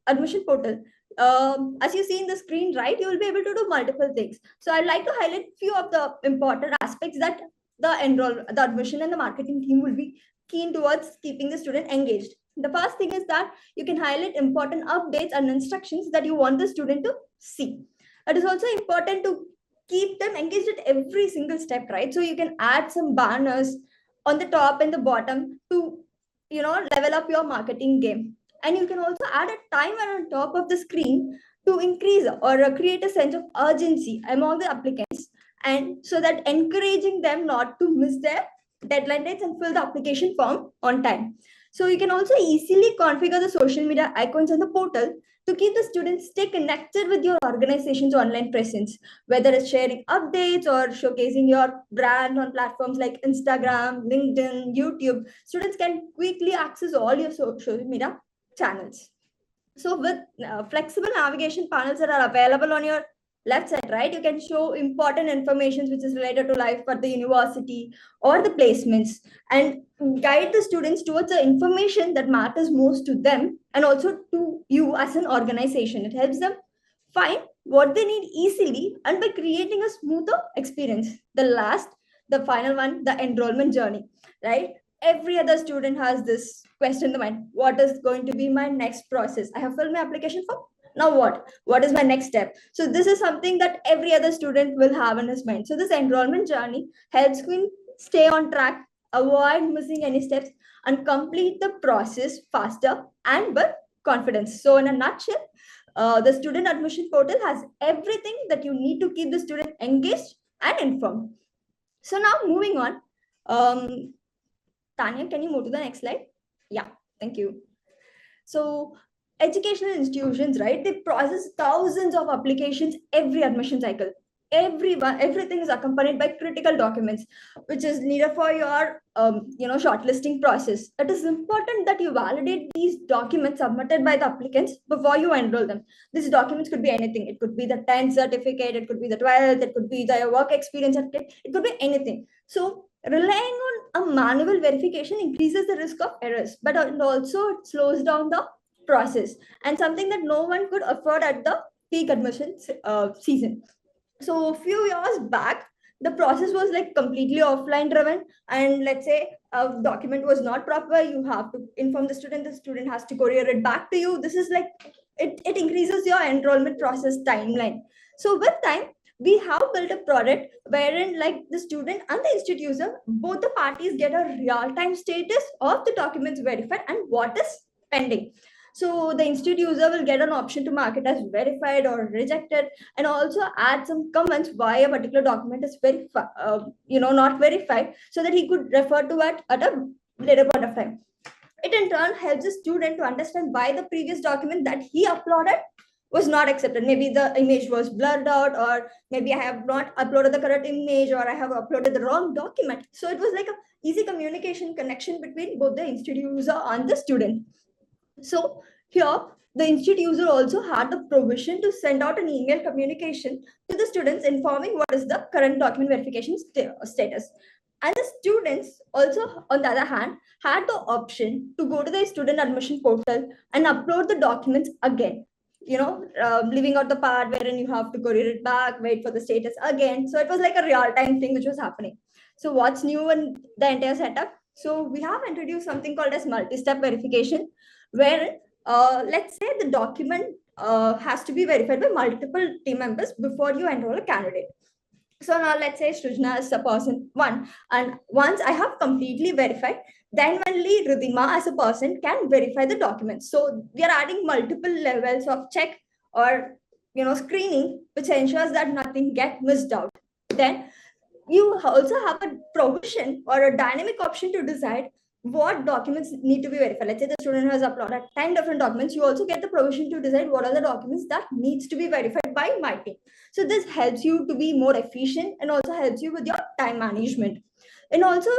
admission portal, as you see in the screen, right, you will be able to do multiple things. So I'd like to highlight few of the important aspects that the admission and the marketing team will be keen towards keeping the student engaged. The first thing is that you can highlight important updates and instructions that you want the student to see. It is also important to keep them engaged at every single step, right? So you can add some banners on the top and the bottom to level up your marketing game. And you can also add a timer on top of the screen to increase or create a sense of urgency among the applicants, and so that encouraging them not to miss their deadline dates and fill the application form on time. So you can also easily configure the social media icons on the portal to keep the students stay connected with your organization's online presence, whether it's sharing updates or showcasing your brand on platforms like Instagram, LinkedIn, YouTube. Students can quickly access all your social media channels. So with flexible navigation panels that are available on your left side, right, you can show important information which is related to life at the university or the placements, and guide the students towards the information that matters most to them and also to you as an organization. It helps them find what they need easily and by creating a smoother experience. The final one, the enrollment journey, right? Every other student has this question in the mind: what is going to be my next process? I have filled my application form. Now what is my next step? So this is something that every other student will have in his mind. So this enrollment journey helps him stay on track, avoid missing any steps, and complete the process faster and with confidence. So in a nutshell, the student admission portal has everything that you need to keep the student engaged and informed. So now moving on, Tanya, can you move to the next slide? Yeah, thank you. So educational institutions, right, they process thousands of applications every admission cycle. Everything is accompanied by critical documents, which is needed for your shortlisting process. It is important that you validate these documents submitted by the applicants before you enroll them. These documents could be anything. It could be the 10th certificate, it could be the 12th, it could be the work experience certificate, it could be anything. So relying on a manual verification increases the risk of errors, but also it slows down the process, and something that no one could afford at the peak admission season. So a few years back, the process was like completely offline driven, and let's say a document was not proper, you have to inform the student has to courier it back to you. This is like it increases your enrollment process timeline. So with time, we have built a product wherein like the student and the institute user, both the parties get a real-time status of the documents verified and what is pending. So the institute user will get an option to mark it as verified or rejected, and also add some comments why a particular document is not verified, so that he could refer to it at a later point of time. It in turn helps the student to understand why the previous document that he uploaded was not accepted. Maybe the image was blurred out, or maybe I have not uploaded the correct image, or I have uploaded the wrong document. So it was like a easy communication connection between both the institute user and the student. So here, the institute user also had the provision to send out an email communication to the students informing what is the current document verification status. And the students also, on the other hand, had the option to go to the student admission portal and upload the documents again. Leaving out the part wherein you have to courier it back, wait for the status again. So it was like a real-time thing which was happening. So what's new in the entire setup? So we have introduced something called as multi-step verification, where let's say the document has to be verified by multiple team members before you enroll a candidate. So now let's say Srujna is a person one, and once I have completely verified, then only Ridhima as a person can verify the documents. So we are adding multiple levels of check or screening, which ensures that nothing get missed out. Then you also have a provision or a dynamic option to decide what documents need to be verified. Let's say the student has uploaded 10 different documents. You also get the provision to decide what are the documents that needs to be verified by my team. So this helps you to be more efficient and also helps you with your time management. And also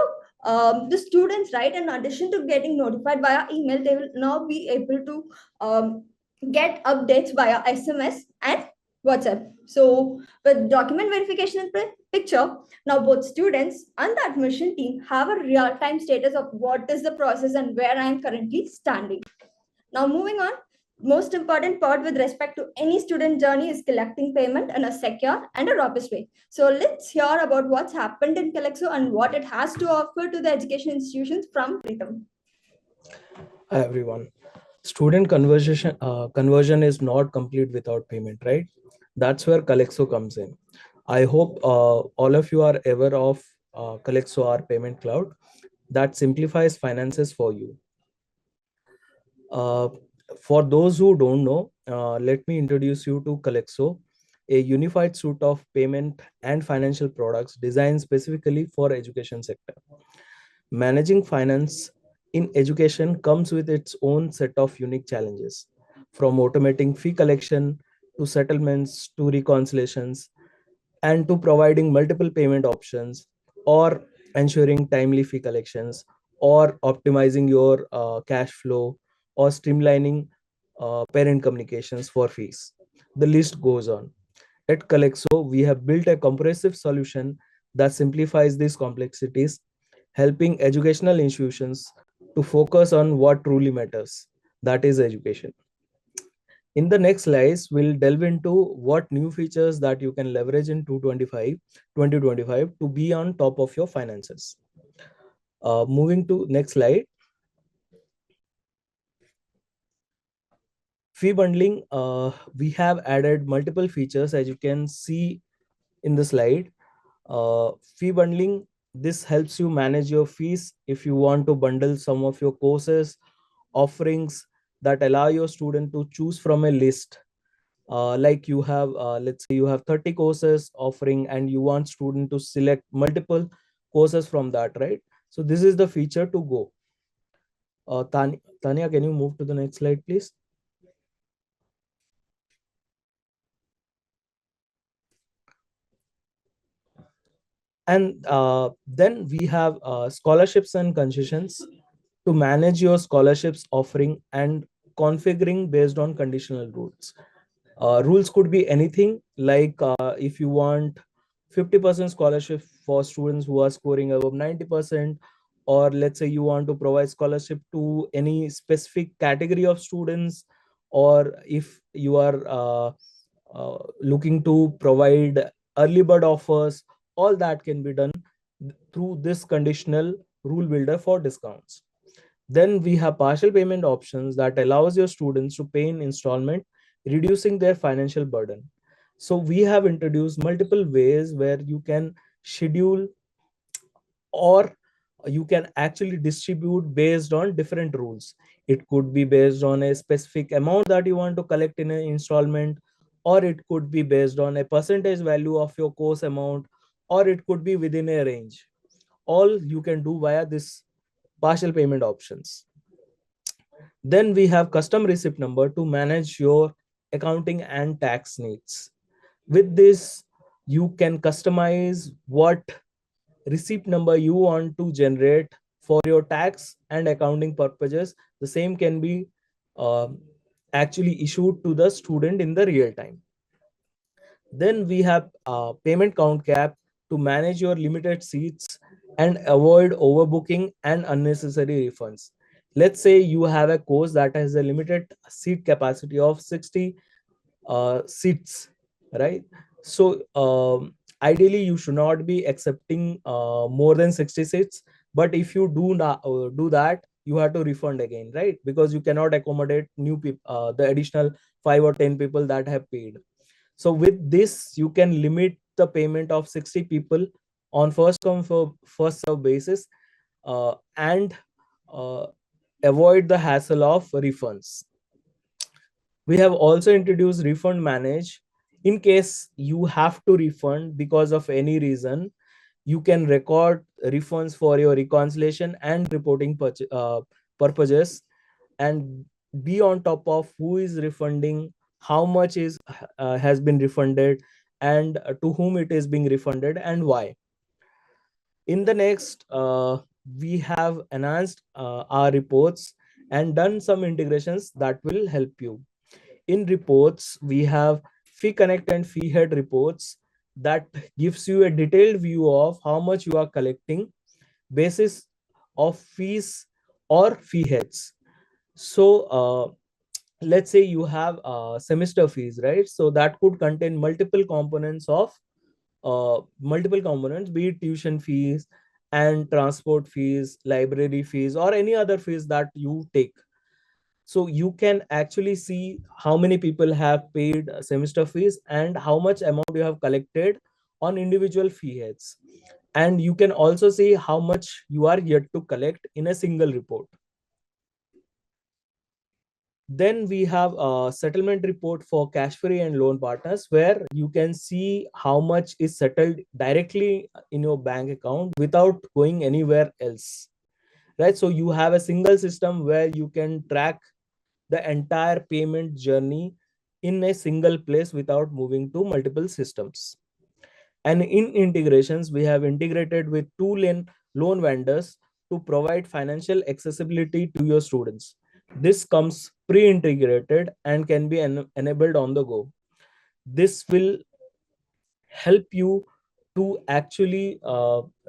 the students, right, in addition to getting notified via email, they will now be able to get updates via SMS and WhatsApp. So with document verification in picture, now both students and the admission team have a real-time status of what is the process and where I am currently standing. Now moving on, most important part with respect to any student journey is collecting payment in a secure and a robust way. So let's hear about what's happened in Calexo and what it has to offer to the education institutions from Pritam. Hi everyone. Student conversion is not complete without payment, right? That's where Calexo comes in. I hope all of you are aware of Calexo, our payment cloud that simplifies finances for you. For those who don't know, let me introduce you to Calexo, a unified suite of payment and financial products designed specifically for education sector. Managing finance in education comes with its own set of unique challenges, from automating fee collection to settlements to reconciliations and to providing multiple payment options or ensuring timely fee collections or optimizing your cash flow or streamlining parent communications for fees. The list goes on. At Calexo, we have built a comprehensive solution that simplifies these complexities, helping educational institutions to focus on what truly matters, that is education. In the next slides, we'll delve into what new features that you can leverage in 2025 to be on top of your finances. Moving to next slide. Fee bundling, we have added multiple features as you can see in the slide. Fee bundling, this helps you manage your fees if you want to bundle some of your courses, offerings that allow your student to choose from a list. Like you have, let's say you have 30 courses offering and you want student to select multiple courses from that, right? So this is the feature to go. Tanya, can you move to the next slide, please? And then we have scholarships and concessions to manage your scholarships offering and configuring based on conditional rules. Rules could be anything like if you want 50% scholarship for students who are scoring above 90%, or let's say you want to provide scholarship to any specific category of students, or if you are looking to provide early bird offers, all that can be done through this conditional rule builder for discounts. Then we have partial payment options that allows your students to pay in installment, reducing their financial burden. So we have introduced multiple ways where you can schedule, or you can actually distribute based on different rules. It could be based on a specific amount that you want to collect in an installment, or it could be based on a percentage value of your course amount, or it could be within a range. All you can do via this partial payment options. Then we have custom receipt number to manage your accounting and tax needs. With this, you can customize what receipt number you want to generate for your tax and accounting purposes. The same can be uh, actually issued to the student in the real time. Then we have payment count cap to manage your limited seats and avoid overbooking and unnecessary refunds. Let's say you have a course that has a limited seat capacity of 60 seats, right? So ideally you should not be accepting more than 60 seats. But if you do not do that, you have to refund again, right? Because you cannot accommodate new people, the additional 5 or 10 people that have paid. So with this, you can limit the payment of 60 people on first come first serve basis, and uh, avoid the hassle of refunds. We have also introduced refund manage. In case you have to refund because of any reason, you can record refunds for your reconciliation and reporting purposes, and be on top of who is refunding, how much is has been refunded, and to whom it is being refunded and why. In the next, we have enhanced our reports and done some integrations that will help you. In reports, we have fee connect and fee head reports that gives you a detailed view of how much you are collecting basis of fees or fee heads. So let's say you have semester fees, right? So that could contain multiple components, be it tuition fees and transport fees, library fees, or any other fees that you take. So you can actually see how many people have paid semester fees and how much amount you have collected on individual fee heads. And you can also see how much you are yet to collect in a single report. Then we have a settlement report for cash free and loan partners, where you can see how much is settled directly in your bank account without going anywhere else, right? So you have a single system where you can track the entire payment journey in a single place without moving to multiple systems. And in integrations, we have integrated with two loan vendors to provide financial accessibility to your students. This comes pre-integrated and can be enabled on the go. This will help you to actually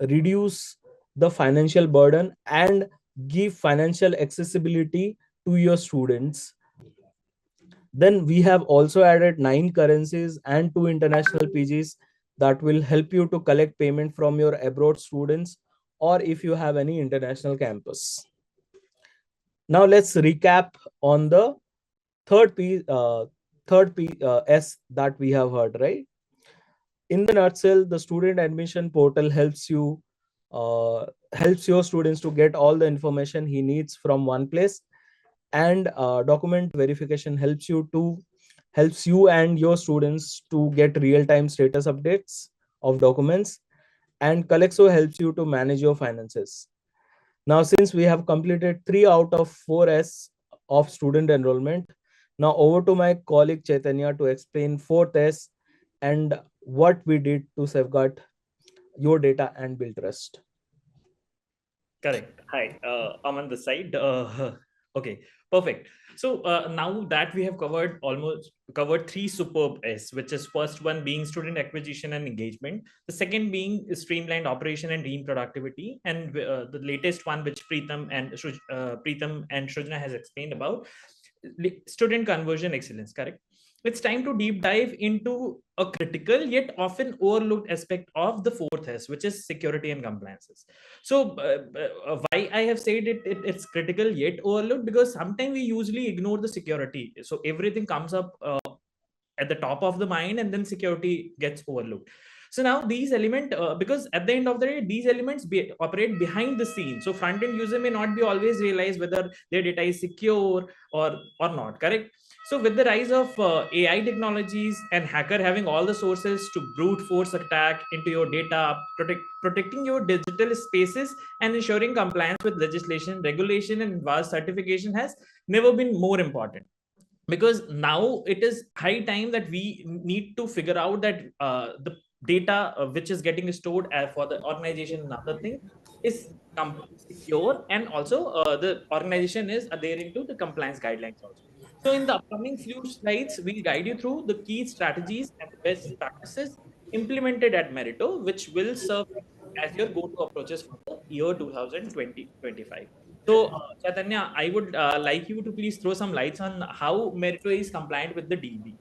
reduce the financial burden and give financial accessibility to your students. Then we have also added 9 currencies and 2 international PGs that will help you to collect payment from your abroad students, or if you have any international campus. Now let's recap on the third P, S that we have heard, right? In the nutshell, the student admission portal helps your students to get all the information he needs from one place, and document verification helps you and your students to get real-time status updates of documents, and Calexo helps you to manage your finances. Now, since we have completed 3 out of 4 S of student enrollment, now over to my colleague Chaitanya to explain 4th S and what we did to safeguard your data and build trust. Correct. Hi, I'm on the side. Okay, perfect. So now that we have covered three superb S, which is first one being student acquisition and engagement, the second being streamlined operation and team productivity, and the latest one which Preetham and Shrujana has explained about, student conversion excellence. Correct. It's time to deep dive into a critical yet often overlooked aspect of the fourth S, which is security and compliances. So why I have said it's critical yet overlooked, because sometimes we usually ignore the security. So everything comes up at the top of the mind, and then security gets overlooked. So now these elements, because at the end of the day, these elements operate behind the scene. So front end user may not be always realize whether their data is secure or not. Correct. So with the rise of AI technologies and hacker having all the sources to brute force attack into your data, protecting your digital spaces and ensuring compliance with legislation, regulation, and vast certification has never been more important. Because now it is high time that we need to figure out that the data which is getting stored for the organization and other thing is secure, and also the organization is adhering to the compliance guidelines also. So in the upcoming few slides, we'll guide you through the key strategies and best practices implemented at Meritto, which will serve as your go-to approaches for the year 2020-25. So, Chaitanya, I would like you to please throw some lights on how Meritto is compliant with the DB.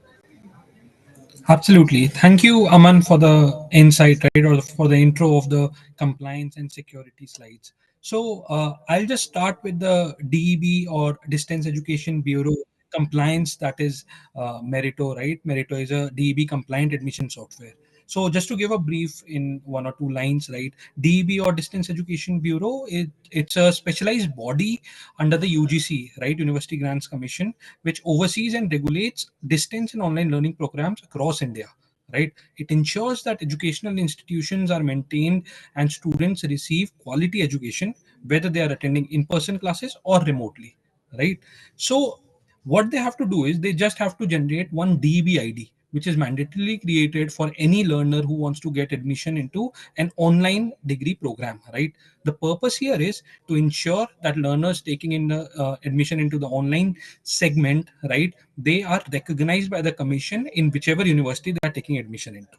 Absolutely. Thank you, Aman, for the insight, right, or for the intro of the compliance and security slides. So I'll just start with the DEB, or Distance Education Bureau compliance, that is Meritto, right? Meritto is a DEB compliant admission software. So just to give a brief in one or two lines, right? DEB, or Distance Education Bureau, it's a specialized body under the UGC, right, University Grants Commission, which oversees and regulates distance and online learning programs across India. Right, it ensures that educational institutions are maintained and students receive quality education, whether they are attending in-person classes or remotely. Right, so what they have to do is they just have to generate one DB ID, which is mandatorily created for any learner who wants to get admission into an online degree program. Right, the purpose here is to ensure that learners taking in the admission into the online segment, right, they are recognized by the commission in whichever university they are taking admission into.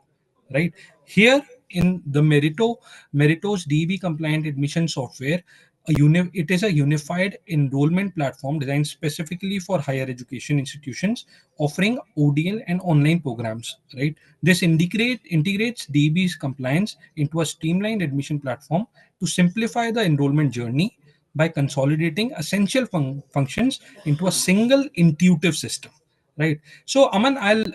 Right, here in the Meritto's DB compliant admission software, it is a unified enrollment platform designed specifically for higher education institutions offering ODL and online programs. Right, this integrates DB's compliance into a streamlined admission platform to simplify the enrollment journey by consolidating essential functions into a single intuitive system. Right, so Aman, I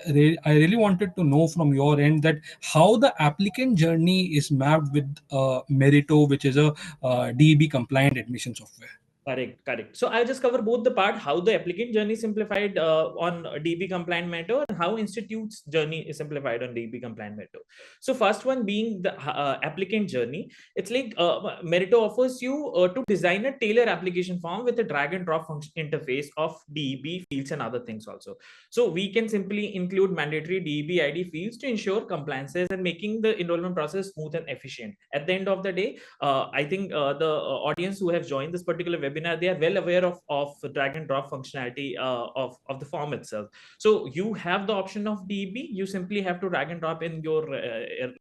really wanted to know from your end that how the applicant journey is mapped with Meritto, which is a DB compliant admission software. Correct, correct. So I'll just cover both the part, how the applicant journey simplified on DB compliant method, and how institute's journey is simplified on DB compliant method. So first one being the applicant journey. It's like Meritto offers you to design a tailor application form with a drag and drop function interface of DB fields and other things also. So we can simply include mandatory DB ID fields to ensure compliances and making the enrollment process smooth and efficient. At the end of the day, I think the audience who have joined this particular webinar, they are well aware of drag and drop functionality of the form itself. So you have the option of DB, you simply have to drag and drop in your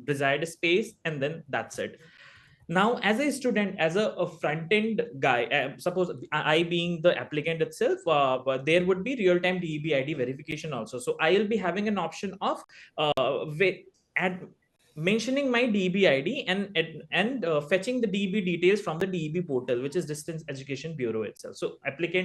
desired space, and then that's it. Now, as a student, as a front-end guy, suppose I being the applicant itself, but there would be real-time DEB ID verification also. So I'll be having an option of mentioning my DB ID and fetching the DB details from the DB portal, which is Distance Education Bureau itself. So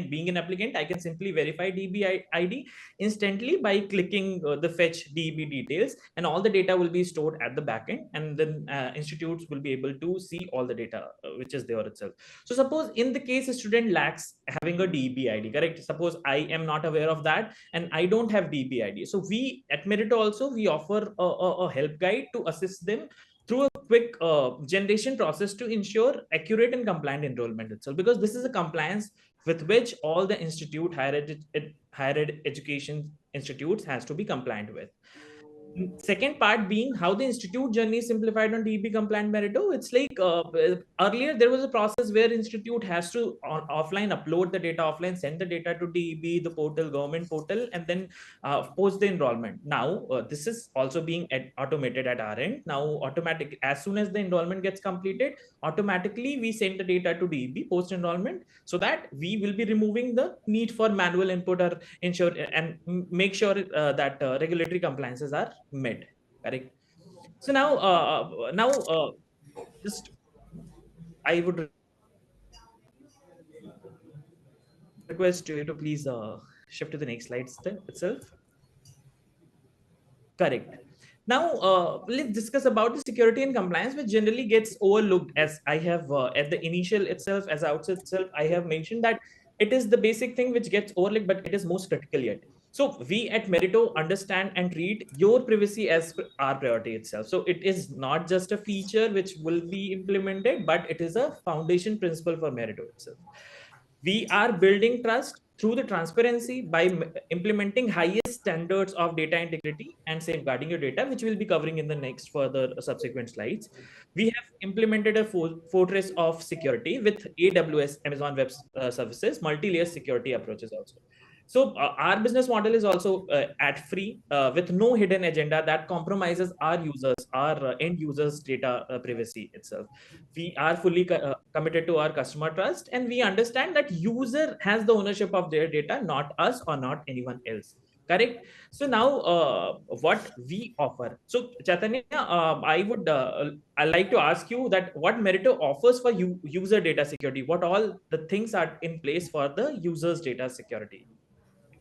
being an applicant, I can simply verify DB ID instantly by clicking the fetch DB details, and all the data will be stored at the backend, and then institutes will be able to see all the data which is there itself. So suppose in the case a student lacks having a DB ID, correct? Suppose I am not aware of that and I don't have DB ID. So we at Meritto also, we offer a help guide to assist them through a quick generation process to ensure accurate and compliant enrollment itself, because this is a compliance with which all the higher education institutes has to be compliant with. Second part being how the institute journey is simplified on DB compliant Meritto. It's like earlier there was a process where institute has to offline upload the data offline, send the data to DB, the portal, government portal, and then post the enrollment. Now this is also being automated at our end. Now automatic, as soon as the enrollment gets completed, automatically we send the data to DB post enrollment, so that we will be removing the need for manual input or ensure and make sure that regulatory compliances are met. Correct. So now just I would request you to please shift to the next slide itself. Correct. Now, let's discuss about the security and compliance, which generally gets overlooked. As I have at the initial itself, as outset itself, I have mentioned that it is the basic thing which gets overlooked, but it is most critical yet. So we at Meritto understand and treat your privacy as our priority itself. So it is not just a feature which will be implemented, but it is a foundation principle for Meritto itself. We are building trust through the transparency by implementing highest standards of data integrity and safeguarding your data, which we'll be covering in the next further subsequent slides. We have implemented a fortress of security with AWS, Amazon Web Services, multi-layer security approaches also. So our business model is also ad free with no hidden agenda that compromises our users, our end users' data privacy itself. We are fully committed to our customer trust, and we understand that user has the ownership of their data, not us or not anyone else. Correct. So now what we offer. So Chaitanya, I like to ask you that what Meritto offers for you user data security, what all the things are in place for the users data security.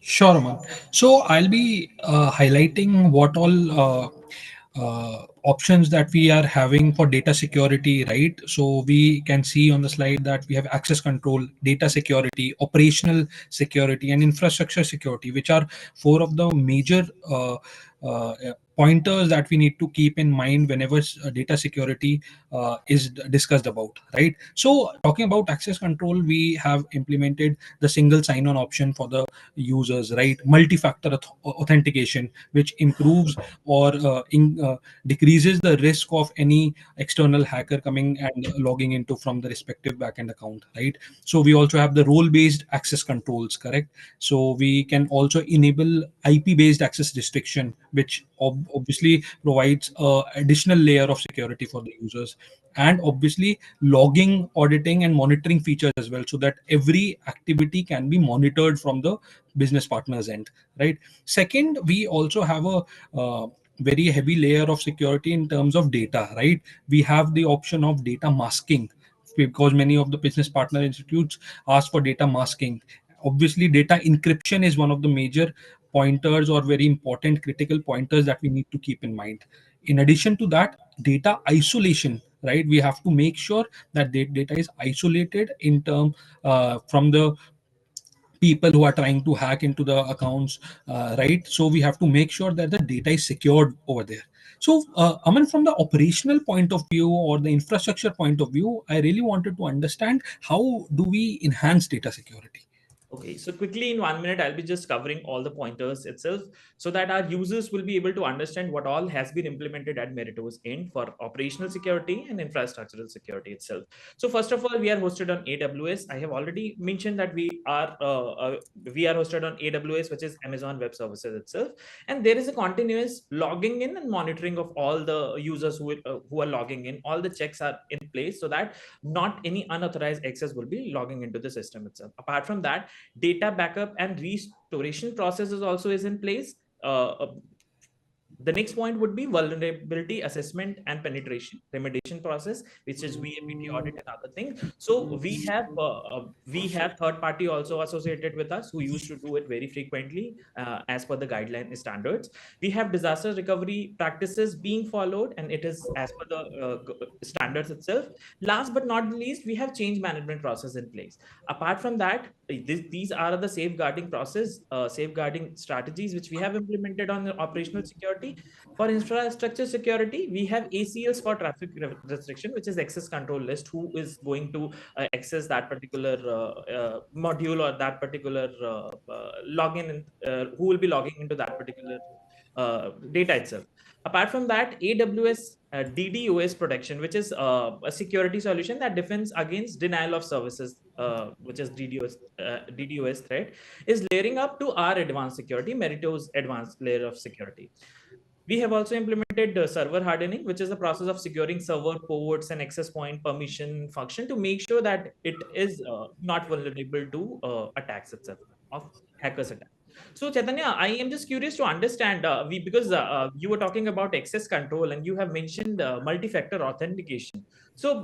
Sure, Aman. So I'll be highlighting what all options that we are having for data security, right? So we can see on the slide that we have access control, data security, operational security, and infrastructure security, which are four of the major uh, pointers that we need to keep in mind whenever data security is discussed about, right? So talking about access control, we have implemented the single sign-on option for the users, right? Multi-factor authentication, which improves or decreases the risk of any external hacker coming and logging into from the respective backend account, right? So we also have the role-based access controls, correct? So we can also enable IP-based access restriction, which obviously provides a additional layer of security for the users, and obviously logging, auditing, and monitoring features as well, so that every activity can be monitored from the business partners end, right? Second, we also have a very heavy layer of security in terms of data, right? We have the option of data masking, because many of the business partner institutes ask for data masking. Obviously data encryption is one of the major pointers or very important critical pointers that we need to keep in mind. In addition to that, data isolation, right? We have to make sure that the data is isolated in term from the people who are trying to hack into the accounts, right? So we have to make sure that the data is secured over there. So Aman, from the operational point of view or the infrastructure point of view, I really wanted to understand how do we enhance data security. Okay, so quickly in 1 minute, I'll be just covering all the pointers itself so that our users will be able to understand what all has been implemented at Meritto's end for operational security and infrastructural security itself. So first of all, we are hosted on AWS. I have already mentioned that we are hosted on AWS, which is Amazon Web Services itself, and there is a continuous logging in and monitoring of all the users who are logging in. All the checks are in place so that not any unauthorized access will be logging into the system itself. Apart from that, data backup and restoration processes also is in place. The next point would be vulnerability assessment and penetration remediation process, which is VAPT audit and other things. So we have third party also associated with us who used to do it very frequently as per the guideline standards. We have disaster recovery practices being followed, and it is as per the standards itself. Last but not least, we have change management process in place. Apart from that, these are the safeguarding process, safeguarding strategies which we have implemented on the operational security. For infrastructure security, we have ACLs for traffic restriction, which is access control list, who is going to access that particular module or that particular login, who will be logging into that particular data itself. Apart from that, AWS DDoS protection, which is a security solution that defends against denial of services, which is DDoS threat, is layering up to our advanced security, Meritto's advanced layer of security. We have also implemented server hardening, which is the process of securing server ports and access point permission function to make sure that it is not vulnerable to attacks itself, of hackers attack. So Chaitanya, I am just curious to understand, because you were talking about access control and you have mentioned multi-factor authentication. So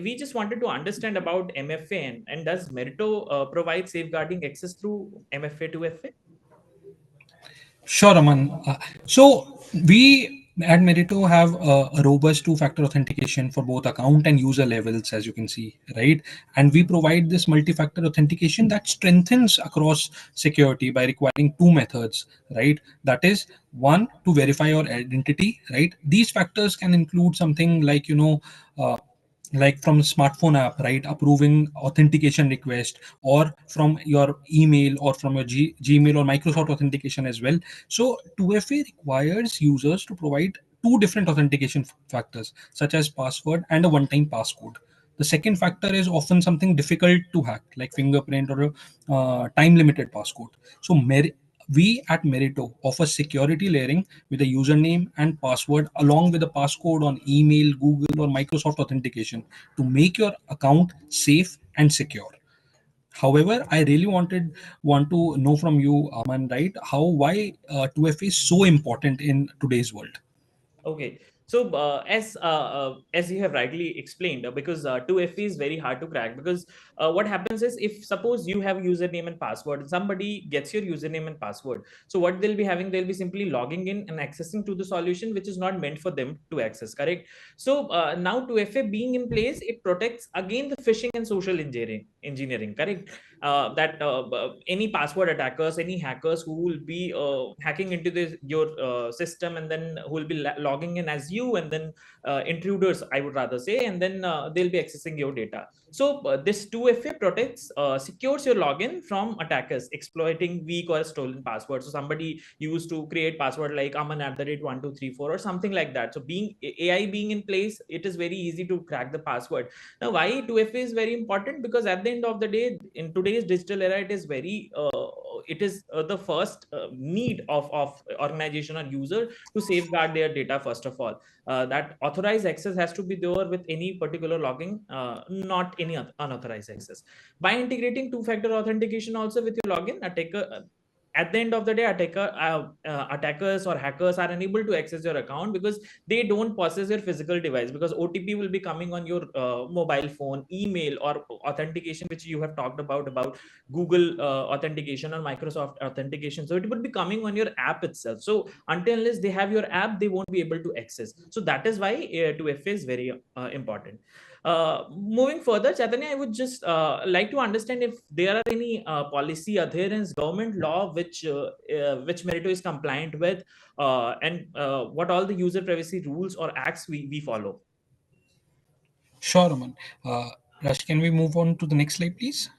we just wanted to understand about MFA, and does Meritto provide safeguarding access through MFA to FA? Sure, Aman. So we at Meritto have a robust two-factor authentication for both account and user levels, as you can see, right? And we provide this multi-factor authentication that strengthens across security by requiring two methods, right? That is, one, to verify your identity, right? These factors can include something like, like from a smartphone app, right, approving authentication request, or from your email, or from your Gmail or Microsoft authentication as well. So 2FA requires users to provide two different authentication factors, such as password and a one-time passcode. The second factor is often something difficult to hack, like fingerprint or a time-limited passcode. So we at Meritto offer security layering with a username and password along with a passcode on email, Google, or Microsoft authentication to make your account safe and secure. However, I really want to know from you, Aman, right? Why 2FA is so important in today's world? Okay. So as you have rightly explained, because 2FA is very hard to crack, because what happens is, if suppose you have username and password and somebody gets your username and password, so what they'll be having, they'll be simply logging in and accessing to the solution which is not meant for them to access, correct? So now 2FA being in place, it protects again the phishing and social engineering, correct? That any password attackers, any hackers who will be hacking into your system, and then who will be logging in as you, and then intruders, I would rather say, and then they'll be accessing your data. So this 2FA protects, secures your login from attackers exploiting weak or stolen passwords. So somebody used to create password like aman@1234 or something like that. So being AI being in place, it is very easy to crack the password. Now, why 2FA is very important? Because at the end of the day, in today's digital era, it is very it is the first need of organization or user to safeguard their data. First of all, that authorized access has to be there with any particular logging, not any unauthorized access. By integrating two-factor authentication also with your login, at the end of the day, attackers or hackers are unable to access your account because they don't possess your physical device, because OTP will be coming on your mobile phone, email, or authentication, which you have talked about Google authentication or Microsoft authentication. So it would be coming on your app itself. So until unless they have your app, they won't be able to access. So that is why 2FA is very important. Moving further, Chaitanya, I would just like to understand if there are any policy adherence, government law which Meritto is compliant with, and what all the user privacy rules or acts we follow. Sure, Aman. Rash, can we move on to the next slide, please?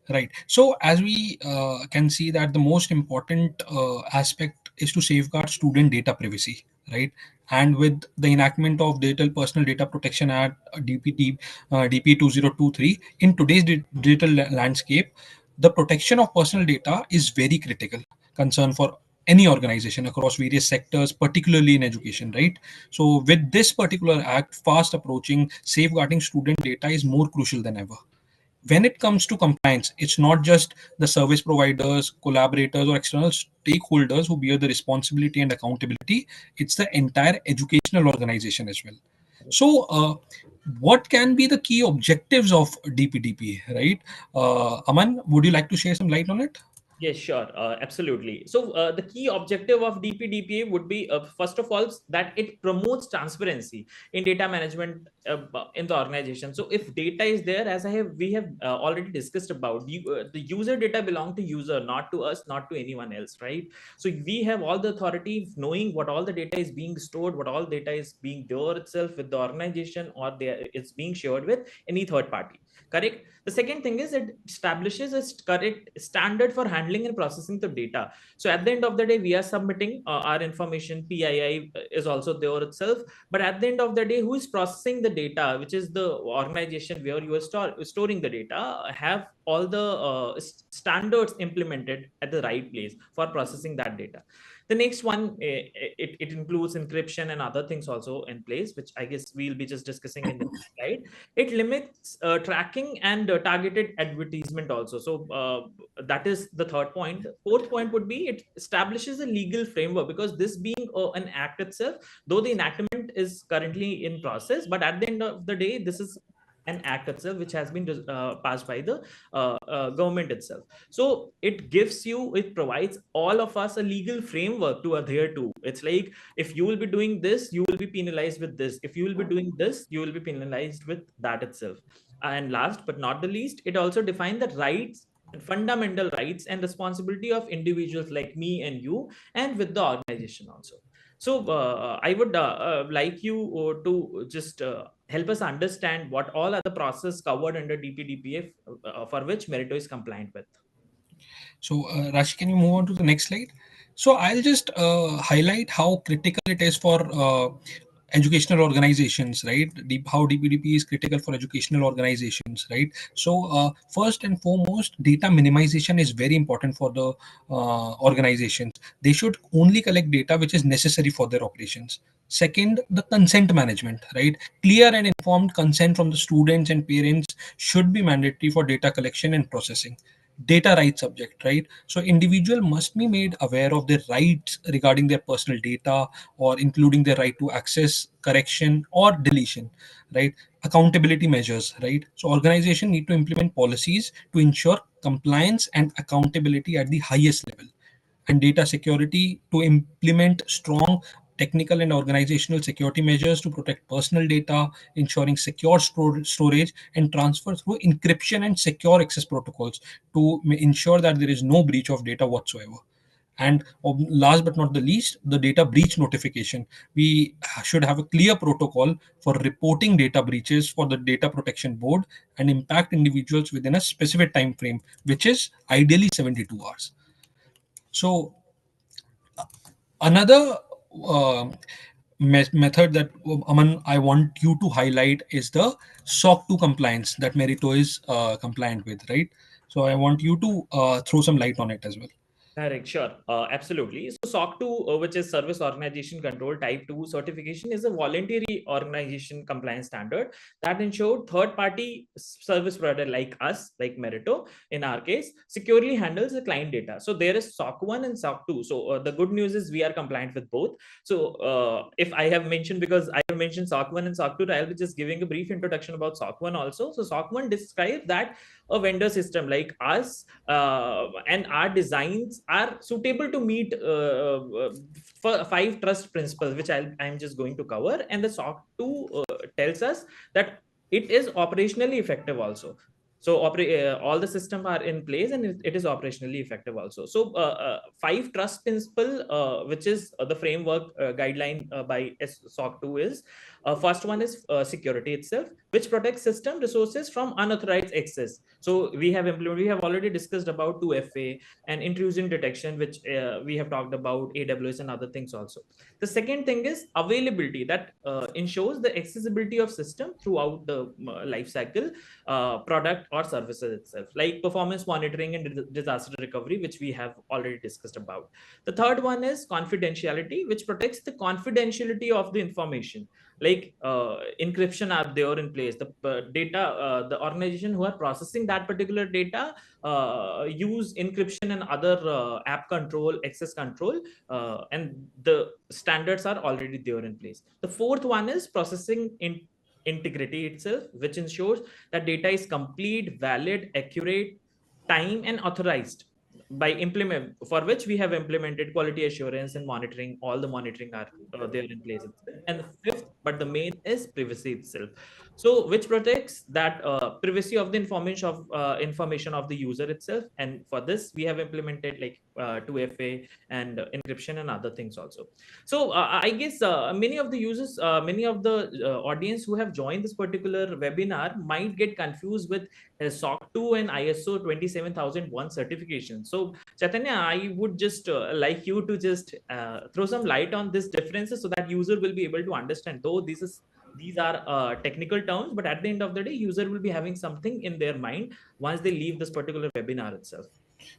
Right. So as we can see that the most important aspect is to safeguard student data privacy, right? And with the enactment of Digital Personal Data Protection Act, DP 2023, in today's digital landscape, the protection of personal data is very critical concern for any organization across various sectors, particularly in education, right? So with this particular act fast approaching, safeguarding student data is more crucial than ever. When it comes to compliance, it's not just the service providers, collaborators, or external stakeholders who bear the responsibility and accountability. It's the entire educational organization as well. So, what can be the key objectives of DPDP, right? Aman, would you like to share some light on it? Yes, sure. Absolutely. So the key objective of DPDPA would be, first of all, that it promotes transparency in data management in the organization. So if data is there, as we have already discussed about, the user data belong to user, not to us, not to anyone else, right? So we have all the authority knowing what all the data is being stored, what all data is being there itself with the organization, or it's being shared with any third party. Correct. The second thing is it establishes a correct standard for handling and processing the data. So at the end of the day, we are submitting our information. PII is also there itself. But at the end of the day, who is processing the data, which is the organization where you are storing the data, have all the standards implemented at the right place for processing that data. The next one, it includes encryption and other things also in place, which I guess we'll be just discussing in the next slide. It limits tracking and targeted advertisement also. So that is the third point. Fourth point would be it establishes a legal framework, because this being an act itself, though the enactment is currently in process, but at the end of the day, this is an act itself which has been passed by the government itself. So it provides all of us a legal framework to adhere to. It's like, if you will be doing this, you will be penalized with this. If you will be doing this, you will be penalized with that itself. And last but not the least, it also defines the rights and fundamental rights and responsibility of individuals like me and you, and with the organization also. So I would like you to just help us understand what all are the process covered under DPDPF for which Meritto is compliant with. So, Rashi, can you move on to the next slide? So, I'll just highlight how critical it is for educational organizations, right? How DPDP is critical for educational organizations, right? So, first and foremost, data minimization is very important for the organizations. They should only collect data which is necessary for their operations. Second, the consent management, right? Clear and informed consent from the students and parents should be mandatory for data collection and processing. Data rights subject, right? So individual must be made aware of their rights regarding their personal data, or including their right to access, correction, or deletion, right? Accountability measures, right? So organization need to implement policies to ensure compliance and accountability at the highest level. And data security, to implement strong technical and organizational security measures to protect personal data, ensuring secure storage and transfer through encryption and secure access protocols to ensure that there is no breach of data whatsoever. And last but not the least, the data breach notification. We should have a clear protocol for reporting data breaches for the data protection board and impact individuals within a specific time frame, which is ideally 72 hours. So another method that Aman, I want you to highlight is the SOC 2 compliance that Meritto is compliant with, right? So I want you to throw some light on it as well. Correct, sure. Absolutely. So SOC 2, which is Service Organization Control Type 2 certification, is a voluntary organization compliance standard that ensures third-party service provider like us, like Meritto, in our case, securely handles the client data. So there is SOC 1 and SOC 2. So the good news is we are compliant with both. So if I have mentioned, because I have mentioned SOC 1 and SOC 2, I'll be just giving a brief introduction about SOC 1 also. So SOC 1 describes that a vendor system like us and our designs are suitable to meet 5 trust principles, which I'm just going to cover. And the SOC 2 tells us that it is operationally effective also. So all the systems are in place and it is operationally effective also. So 5 trust principle, which is the framework guideline by SOC 2 is, first one is security itself, which protects system resources from unauthorized access. So we have already discussed about 2FA and intrusion detection, which we have talked about AWS and other things also. The second thing is availability, that ensures the accessibility of system throughout the life cycle, product or services itself, like performance monitoring and disaster recovery, which we have already discussed about. The third one is confidentiality, which protects the confidentiality of the information, like encryption are there in place. The data, the organization who are processing that particular data use encryption and other app control, access control, and the standards are already there in place. The fourth one is processing integrity itself, which ensures that data is complete, valid, accurate, time, and authorized by implement, for which we have implemented quality assurance and monitoring. All the monitoring are there in place itself. And the fifth but the main is privacy itself. So which protects that privacy of the information of the user itself. And for this we have implemented like 2FA and encryption and other things also. So I guess many of the users, many of the audience who have joined this particular webinar might get confused with SOC 2 and ISO 27001 certification. So Chaitanya, I would just like you to just throw some light on this differences so that user will be able to understand. Though these are technical terms, but at the end of the day, user will be having something in their mind once they leave this particular webinar itself.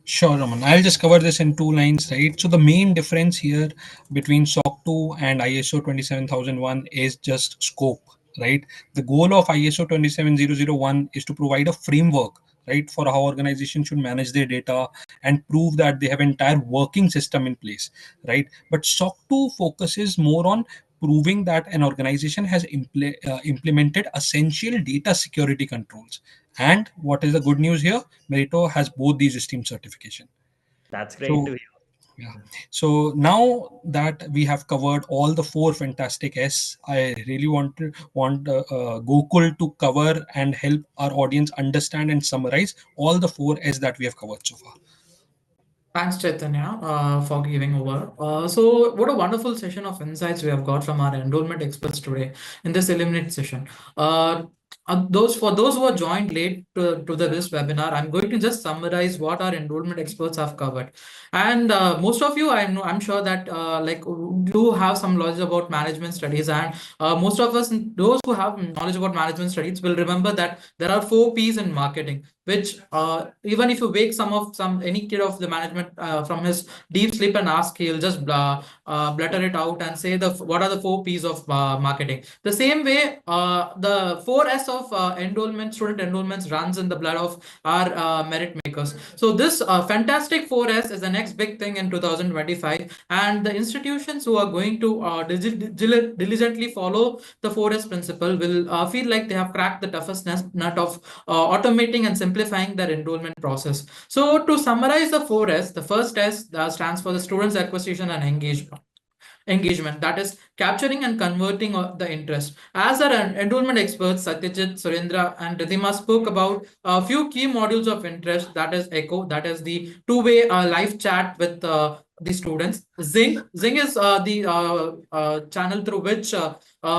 Sure, Raman. I'll just cover this in 2 lines, right? So the main difference here between SOC 2 and ISO 27001 is just scope, right? The goal of ISO 27001 is to provide a framework, right, for how organizations should manage their data and prove that they have entire working system in place, right? But SOC 2 focuses more on proving that an organization has implemented essential data security controls. And what is the good news here? Meritto has both these esteemed certification. That's great to So, hear. yeah. So now that we have covered all the four fantastic S, I really want Gokul to cover and help our audience understand and summarize all the four S that we have covered so far. Thanks, Chaitanya, for giving over. So, what a wonderful session of insights we have got from our enrollment experts today in this Illuminate session. Those who are joined late to this webinar, I'm going to just summarize what our enrollment experts have covered. And most of you, I'm sure that like do have some knowledge about management studies, and most of us, those who have knowledge about management studies, will remember that there are 4 P's in marketing, which even if you wake any kid of the management from his deep sleep and ask, he'll just blutter it out and say what are the 4 P's of marketing. The same way, the 4 S of student enrollments runs in the blood of our merit makers. So this fantastic 4 S is the next big thing in 2025, and the institutions who are going to diligently follow the 4S principle will feel like they have cracked the toughest nut of automating and simplifying their enrollment process. So to summarize the 4S, the first S stands for the students acquisition and engagement, that is capturing and converting the interest. As our enrollment experts Satyajit, Surendra and Ridhima spoke about a few key modules of interest, that is Echo, that is the two-way live chat with the students. Zing is the channel through which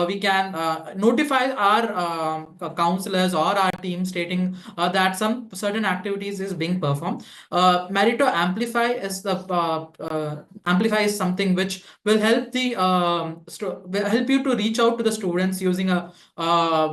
we can notify our counselors or our team stating that some certain activities is being performed. Meritto Amplify is something which will help you to reach out to the students using a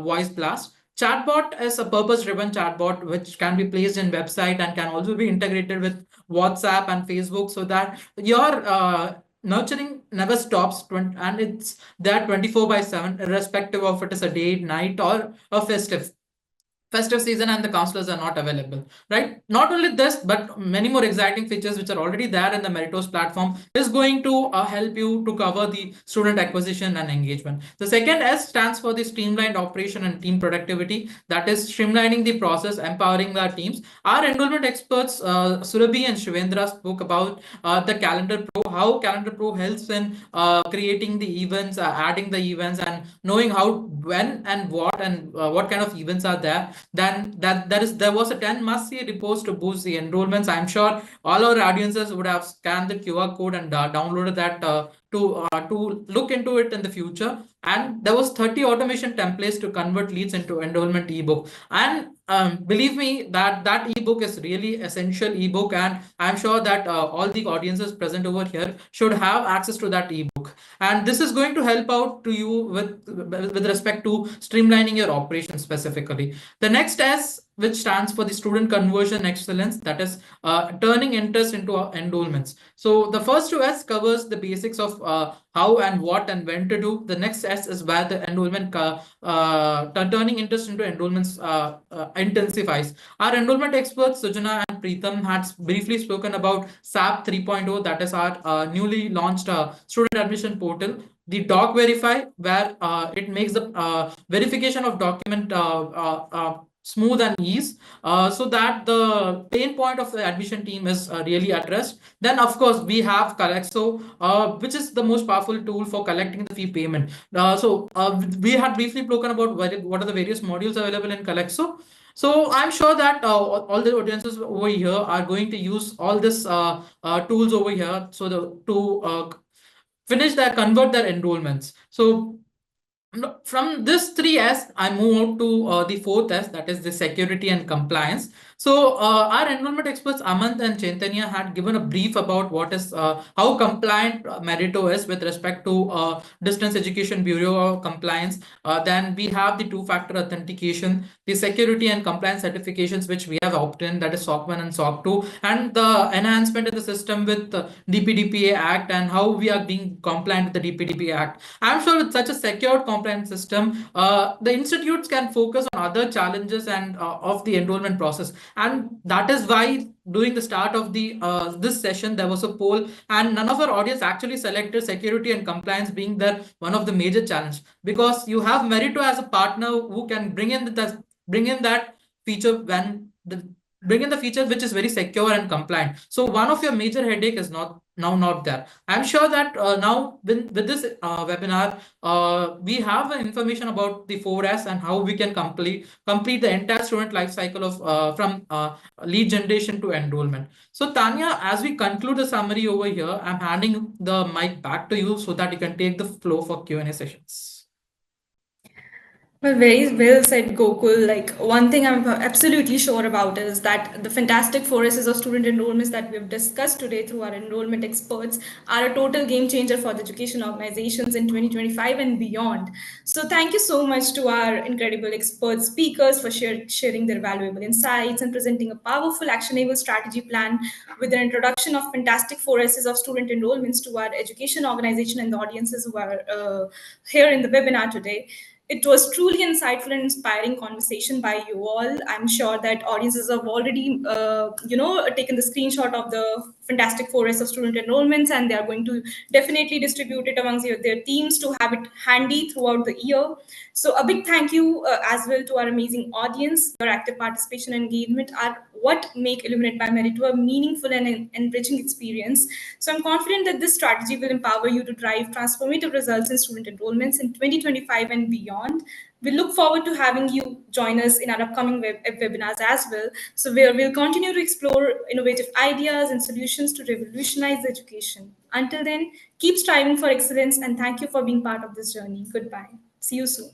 voice blast. Chatbot is a purpose-driven chatbot which can be placed in website and can also be integrated with WhatsApp and Facebook, so that your nurturing never stops, and it's there 24/7, irrespective of it is a day, night, or a festive season and the counselors are not available, right? Not only this, but many more exciting features which are already there in the Meritto's platform is going to help you to cover the student acquisition and engagement. The second S stands for the streamlined operation and team productivity, that is streamlining the process, empowering our teams. Our enrollment experts Surabhi and Shivendra spoke about the Calendar Pro, how Calendar Pro helps in creating the events, adding the events, and knowing how, when, and what kind of events are there. Then there was a 10 must-see reports to boost the enrollments. I'm sure all our audiences would have scanned the QR code and downloaded that to look into it in the future. And there was 30 automation templates to convert leads into enrollment ebook. And believe me, that ebook is really essential ebook, and I'm sure that all the audiences present over here should have access to that ebook. And this is going to help out to you with respect to streamlining your operations specifically. The next S, which stands for the student conversion excellence, that is turning interest into enrollments. So the first 2S covers the basics of how and what and when to do. The next S is where the enrollment turning interest into enrollments intensifies. Our enrollment experts Sujana and Preetham had briefly spoken about SAP 3.0, that is our newly launched student admission portal. The Doc Verify, where it makes the verification of document smooth and ease, so that the pain point of the admission team is really addressed. Then of course we have Colexo, which is the most powerful tool for collecting the fee payment. We had briefly spoken about what are the various modules available in Colexo. So I'm sure that all the audiences over here are going to use all this tools over here, so to convert their enrollments. So from this 3S, I move out to the 4th S, that is the security and compliance. So our enrollment experts Amant and Chaitanya had given a brief about what is how compliant Meritto is with respect to Distance Education Bureau compliance. Then we have the two-factor authentication, the security and compliance certifications which we have obtained, that is SOC 1 and SOC 2, and the enhancement in the system with DPDPA Act and how we are being compliant with the DPDPA Act. I'm sure with such a secured compliance system, the institutes can focus on other challenges and of the enrollment process. And that is why during the start of the this session, there was a poll, and none of our audience actually selected security and compliance being their one of the major challenge, because you have Meritto as a partner who can bring in that feature bring in the feature which is very secure and compliant. So one of your major headache is not there. I'm sure that now with this webinar, we have information about the 4S and how we can complete the entire student life cycle of from lead generation to enrollment. So Tanya, as we conclude the summary over here, I'm handing the mic back to you so that you can take the flow for Q&A sessions. Well, very well said, Gokul. Like, one thing I'm absolutely sure about is that the fantastic forests of student enrollments that we've discussed today through our enrollment experts are a total game changer for the education organizations in 2025 and beyond. So thank you so much to our incredible expert speakers for sharing their valuable insights and presenting a powerful actionable strategy plan with an introduction of fantastic forests of student enrollments to our education organization and the audiences who are here in the webinar today. It was truly insightful and inspiring conversation by you all. I'm sure that audiences have already, taken the screenshot of the fantastic forest of student enrollments, and they are going to definitely distribute it amongst their teams to have it handy throughout the year. So a big thank you as well to our amazing audience. Your active participation and engagement are what make Illuminate by Meritto a meaningful and enriching experience. So I'm confident that this strategy will empower you to drive transformative results in student enrollments in 2025 and beyond. We look forward to having you join us in our upcoming webinars as well. So where we'll continue to explore innovative ideas and solutions to revolutionize education. Until then, keep striving for excellence and thank you for being part of this journey. Goodbye. See you soon.